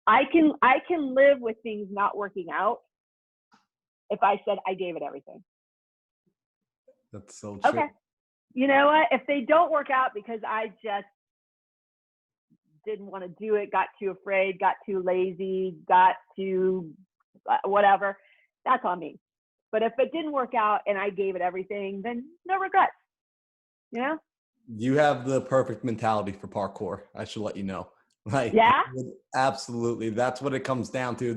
I can live with things not working out if I said I gave it everything. That's so true. Okay. You know what? If they don't work out because I just didn't want to do it, got too afraid, got too lazy, got too whatever, that's on me. But if it didn't work out and I gave it everything, then no regrets. You have the perfect mentality for parkour. I should let you know. Like, yeah, absolutely. That's what it comes down to.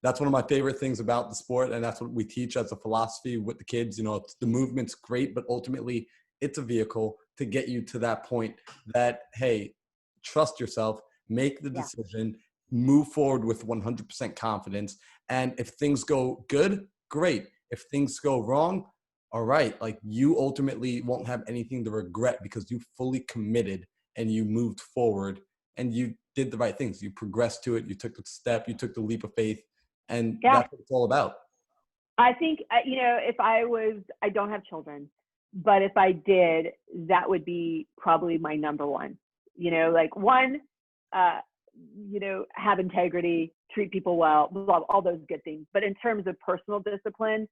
That's one of my favorite things about the sport, and that's what we teach as a philosophy with the kids. The movement's great, but ultimately it's a vehicle to get you to that point that, hey, trust yourself, make the decision, move forward with 100% confidence. And if things go good, great. If things go wrong, all right, like, you ultimately won't have anything to regret because you fully committed and you moved forward and you did the right things. You progressed to it. You took the step, you took the leap of faith, and that's what it's all about. I think, I don't have children, but if I did, that would be probably my number one, have integrity, treat people well, all those good things. But in terms of personal discipline,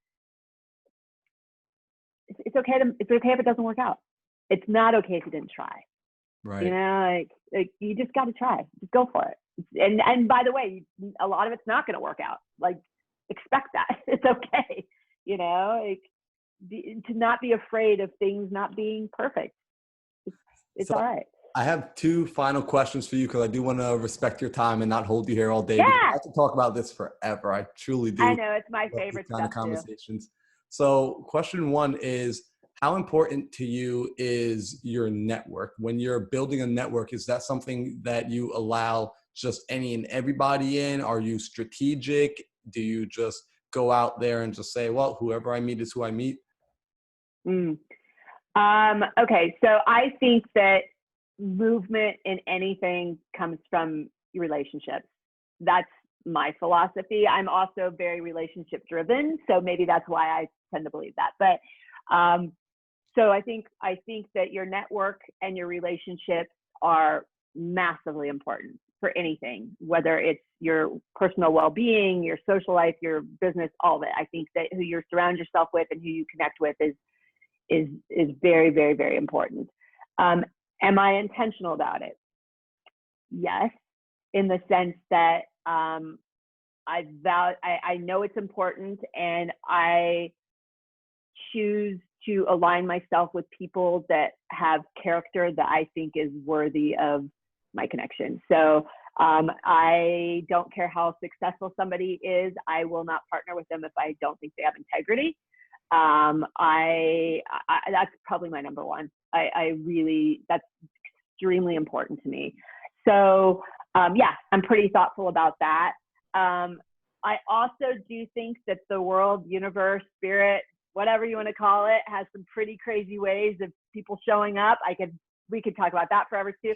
it's okay if it doesn't work out. It's not okay if you didn't try. Right. Like you just got to try. Just go for it. And by the way, a lot of it's not going to work out. Like, expect that. It's okay. To not be afraid of things not being perfect. It's all right. I have two final questions for you because I do want to respect your time and not hold you here all day. Yeah. Because I could talk about this forever. I truly do. I know, it's my favorite kind of stuff conversations. Too. So question one is, how important to you is your network? When you're building a network, is that something that you allow just any and everybody in? Are you strategic? Do you just go out there and just say, well, whoever I meet is who I meet? Okay, so I think that movement in anything comes from relationships. That's my philosophy. I'm also very relationship driven, so maybe that's why I tend to believe that. But so I think that your network and your relationships are massively important for anything, whether it's your personal well-being, your social life, your business, all of it. I think that who you surround yourself with and who you connect with is very, very, very important. Am I intentional about it? Yes, in the sense that I know it's important, and I choose to align myself with people that have character that I think is worthy of my connection. So I don't care how successful somebody is. I will not partner with them if I don't think they have integrity. That's probably my number one. That's extremely important to me. So yeah, I'm pretty thoughtful about that. I also do think that the world, universe, spirit, whatever you want to call it, has some pretty crazy ways of people showing up. We could talk about that forever too.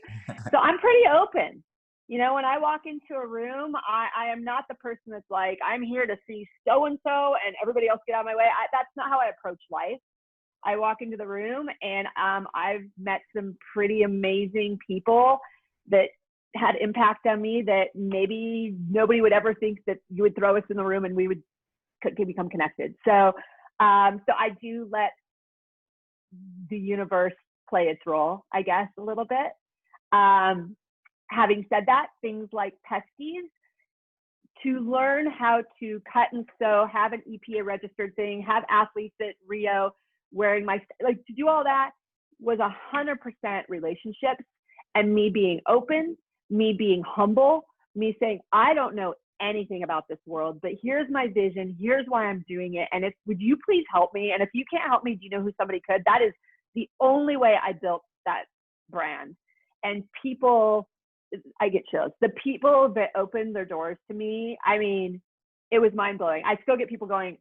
So I'm pretty open. You know, when I walk into a room, I am not the person that's like, I'm here to see so-and-so and everybody else get out of my way. That's not how I approach life. I walk into the room and I've met some pretty amazing people that had impact on me that maybe nobody would ever think that you would throw us in the room and we would become connected. So I do let the universe play its role, I guess, a little bit. Having said that, things like Peskys, to learn how to cut and sew, have an EPA registered thing, have athletes at Rio wearing to do all that was 100% relationships and me being open, me being humble, me saying, I don't know anything about this world, but here's my vision, here's why I'm doing it. And would you please help me? And if you can't help me, do you know who somebody could? That is the only way I built that brand. And people, I get chills. The people that opened their doors to me, I mean, it was mind blowing. I still get people going,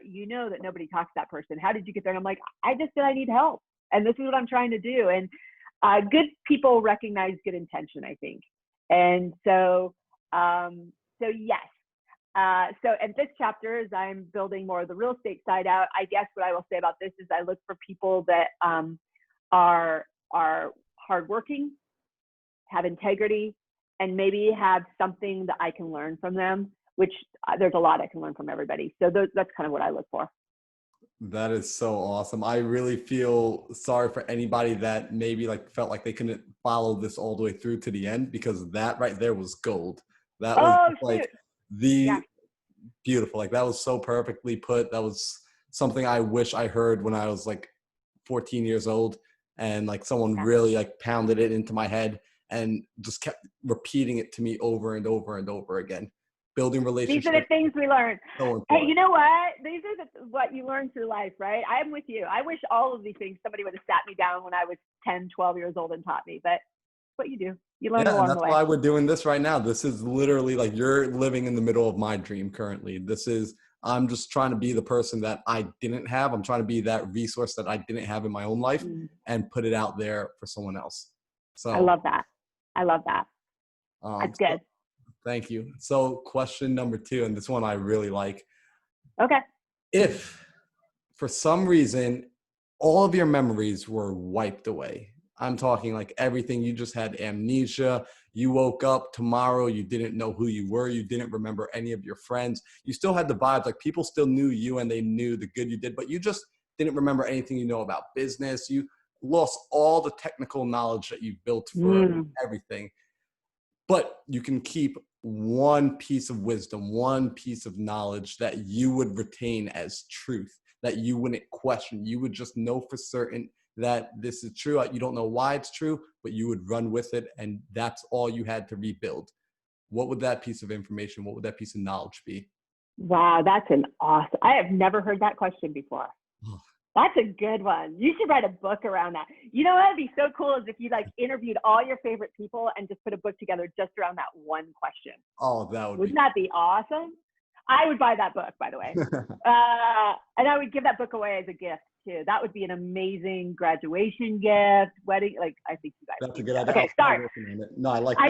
you know that nobody talks to that person. How did you get there? And I'm like, I just said I need help. And this is what I'm trying to do. And good people recognize good intention, I think. And so yes. And this chapter, as I'm building more of the real estate side out, I guess what I will say about this is I look for people that are hardworking, have integrity, and maybe have something that I can learn from them, which there's a lot I can learn from everybody. So that's kind of what I look for. That is so awesome. I really feel sorry for anybody that maybe felt like they couldn't follow this all the way through to the end, because that right there was gold. That was beautiful. That was so perfectly put. That was something I wish I heard when I was 14 years old, and someone really pounded it into my head and just kept repeating it to me over and over and over again. Building relationships. These are the things we learn. So hey, you know what? These are what you learn through life, right? I'm with you. I wish all of these things somebody would have sat me down when I was 10, 12 years old and taught me. But what you do, you learn along the way. And that's why we're doing this right now. This is literally you're living in the middle of my dream currently. I'm just trying to be the person that I didn't have. I'm trying to be that resource that I didn't have in my own life and put it out there for someone else. So I love that. That's good. Thank you. So question number 2, and this one I really like. Okay. If for some reason all of your memories were wiped away, I'm talking everything, you just had amnesia, you woke up tomorrow, you didn't know who you were, you didn't remember any of your friends, you still had the vibes, people still knew you and they knew the good you did, but you just didn't remember anything you know about business, you lost all the technical knowledge that you built for everything. But you can keep one piece of wisdom, one piece of knowledge that you would retain as truth, that you wouldn't question. You would just know for certain that this is true. You don't know why it's true, but you would run with it. And that's all you had to rebuild. What would that piece of information, what would that piece of knowledge be? Wow, that's I have never heard that question before. That's a good one. You should write a book around that. You know what would be so cool is if you interviewed all your favorite people and just put a book together just around that one question. Oh, Wouldn't that be awesome? I would buy that book, by the way. And I would give that book away as a gift too. That would be an amazing graduation gift, wedding. I think you guys. That's a good idea. Okay, sorry. No, I like that.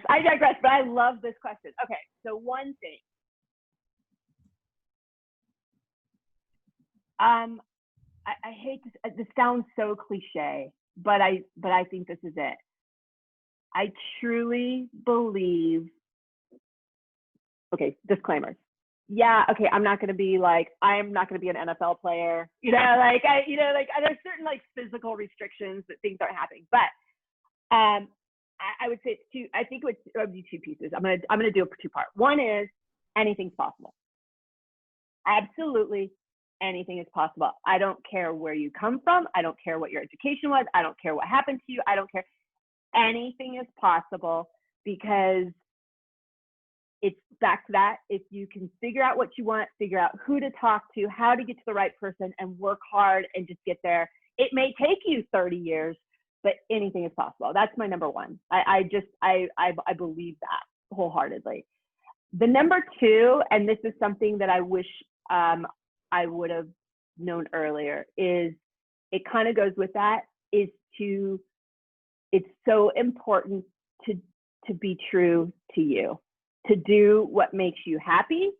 I digress, but I love this question. Okay, so one thing. I hate this sounds so cliche, but I think this is it. I truly believe, okay, disclaimers. Yeah, okay, I'm not going to be an NFL player, there's certain physical restrictions that things aren't happening, but I would say it would be 2 pieces. I'm going to do a 2-part. One is anything's possible. Absolutely. Anything is possible. I don't care where you come from. I don't care what your education was. I don't care what happened to you. I don't care. Anything is possible because it's back to that. If you can figure out what you want, figure out who to talk to, how to get to the right person, and work hard and just get there. It may take you 30 years, but anything is possible. That's my number one. I believe that wholeheartedly. The number two, and this is something that I wish I would have known earlier, is it kind of goes with that, is it's so important to be true to you, to do what makes you happy,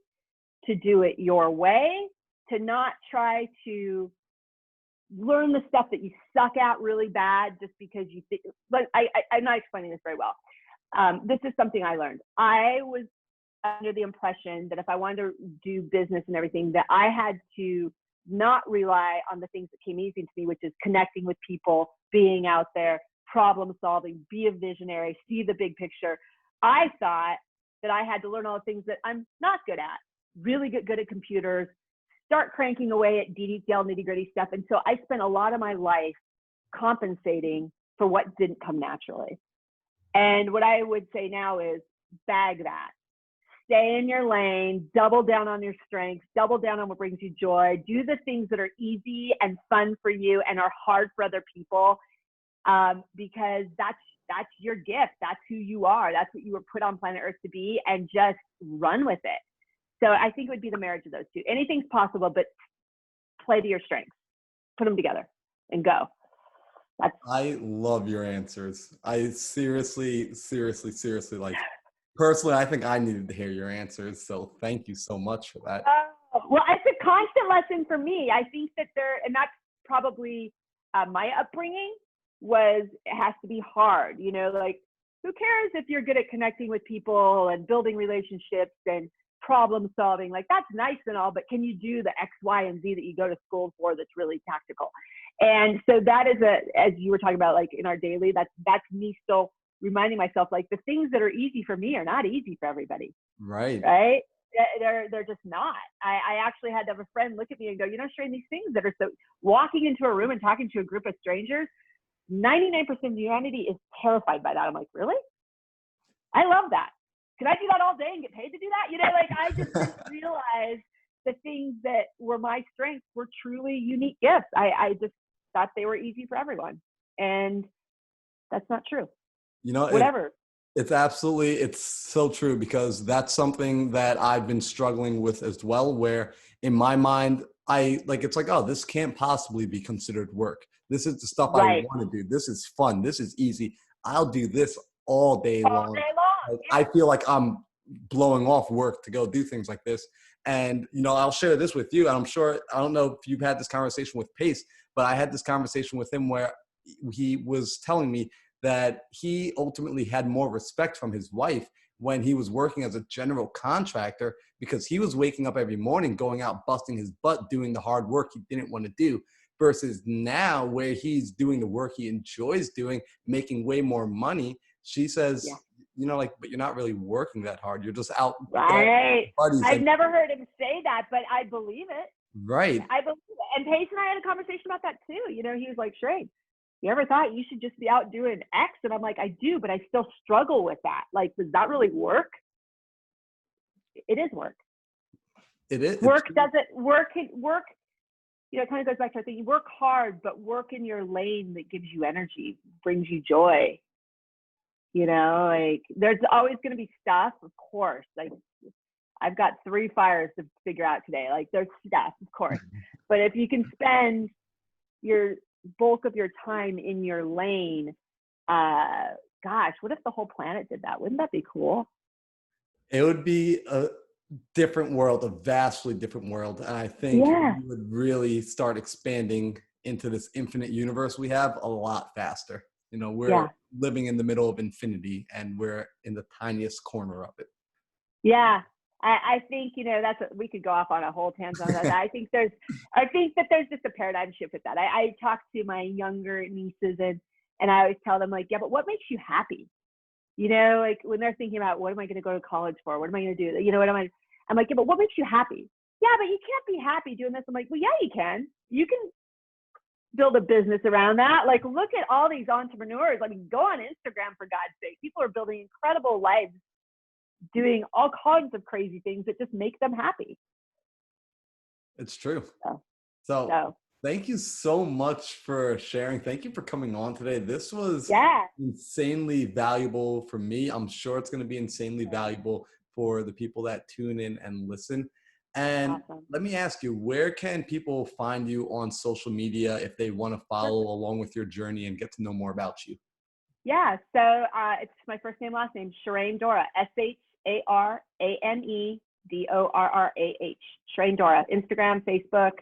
to do it your way, to not try to learn the stuff that you suck at really bad just because you think, but I'm not explaining this very well. This is something I learned. I was under the impression that if I wanted to do business and everything, that I had to not rely on the things that came easy to me, which is connecting with people, being out there, problem solving, be a visionary, see the big picture. I thought that I had to learn all the things that I'm not good at, really good at computers, start cranking away at detailed nitty-gritty stuff. And so I spent a lot of my life compensating for what didn't come naturally. And what I would say now is bag that. Stay in your lane, double down on your strengths, double down on what brings you joy, do the things that are easy and fun for you and are hard for other people, because that's your gift. That's who you are. That's what you were put on planet Earth to be, and just run with it. So I think it would be the marriage of those two. Anything's possible, but play to your strengths, put them together and go. I love your answers. I seriously, like, personally, I think I needed to hear your answers. So thank you so much for that. Well, it's a constant lesson for me. I think that and that's probably my upbringing it has to be hard, like, who cares if you're good at connecting with people and building relationships and problem solving? Like, that's nice and all, but can you do the X, Y, and Z that you go to school for that's really tactical? And so that is as you were talking about, like in our daily, that's me still reminding myself, like, the things that are easy for me are not easy for everybody. Right. They're just not. I actually had to have a friend look at me and go, Sharane, these things that are so, walking into a room and talking to a group of strangers, 99% of humanity is terrified by that. I'm like, really? I love that. Can I do that all day and get paid to do that? Like, I just didn't realize the things that were my strengths were truly unique gifts. I just thought they were easy for everyone. And that's not true. Whatever. It's so true, because that's something that I've been struggling with as well, where in my mind, it's like, oh, this can't possibly be considered work. This is the stuff I want to do. This is fun. This is easy. I'll do this all day long. Yeah. I feel like I'm blowing off work to go do things like this. And, I'll share this with you. And I'm sure, I don't know if you've had this conversation with Pace, but I had this conversation with him where he was telling me that he ultimately had more respect from his wife when he was working as a general contractor, because he was waking up every morning, going out, busting his butt, doing the hard work he didn't want to do, versus now where he's doing the work he enjoys doing, making way more money. She says, but you're not really working that hard. You're just out. Right. I've never heard him say that, but I believe it. Right. I believe it. And Pace and I had a conversation about that too. He was like, Sharane, you ever thought you should just be out doing X? And I'm like, I do, but I still struggle with that. Like, does that really work? It is work. It is. Work doesn't work. It kind of goes back to our thing. You work hard, but work in your lane that gives you energy, brings you joy. Like, there's always going to be stuff, of course. Like, I've got 3 fires to figure out today. Like, there's stuff, of course. But if you can spend your bulk of your time in your lane, gosh, what if the whole planet did that? Wouldn't that be cool? It would be a different world, a vastly different world. And I think we would really start expanding into this infinite universe we have a lot faster. We're living in the middle of infinity, and we're in the tiniest corner of it. Yeah. I think, we could go off on a whole tangent on that. I think that there's just a paradigm shift with that. I talk to my younger nieces and I always tell them, like, yeah, but what makes you happy? Like, when they're thinking about, what am I going to go to college for? What am I going to do? I'm like, yeah, but what makes you happy? Yeah, but you can't be happy doing this. I'm like, well, yeah, you can. You can build a business around that. Like, look at all these entrepreneurs. I mean, go on Instagram, for God's sake. People are building incredible lives doing all kinds of crazy things that just make them happy. It's true. So, So so thank you so much for sharing. Thank you for coming on today. This was yeah. insanely valuable for me. I'm sure it's going to be insanely Okay. valuable for the people that tune in and listen. And Awesome. let me ask you, where can people find you on social media if they want to Sure. follow along with your journey and get to know more about you? Yeah. So it's my first name, last name, Sharane Dorrah, SHARANE DORRAH. Sharane Dorrah. Instagram, Facebook.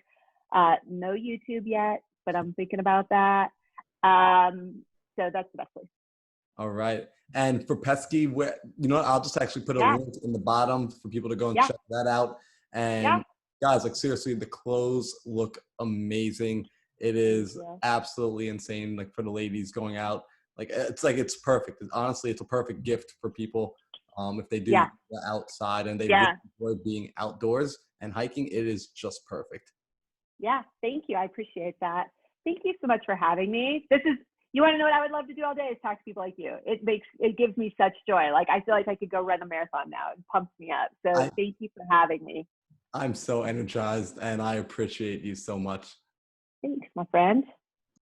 No YouTube yet, but I'm thinking about that. So that's the best place. All right. And for Pesky, where you know what, I'll just actually put a Yeah. link in the bottom for people to go and Yeah. check that out. Yeah. And guys, like seriously, the clothes look amazing. It Thank is you. absolutely insane. Like for the ladies going out, like it's perfect. Honestly, it's a perfect gift for people. If they do Yeah. go outside and they really Yeah. enjoy being outdoors and hiking, it is just perfect. Yeah. Thank you. I appreciate that. Thank you so much for having me. You want to know what I would love to do all day is talk to people like you. It gives me such joy. Like I feel like I could go run a marathon now. It pumps me up. So I, thank you for having me. I'm so energized and I appreciate you so much. Thanks, my friend.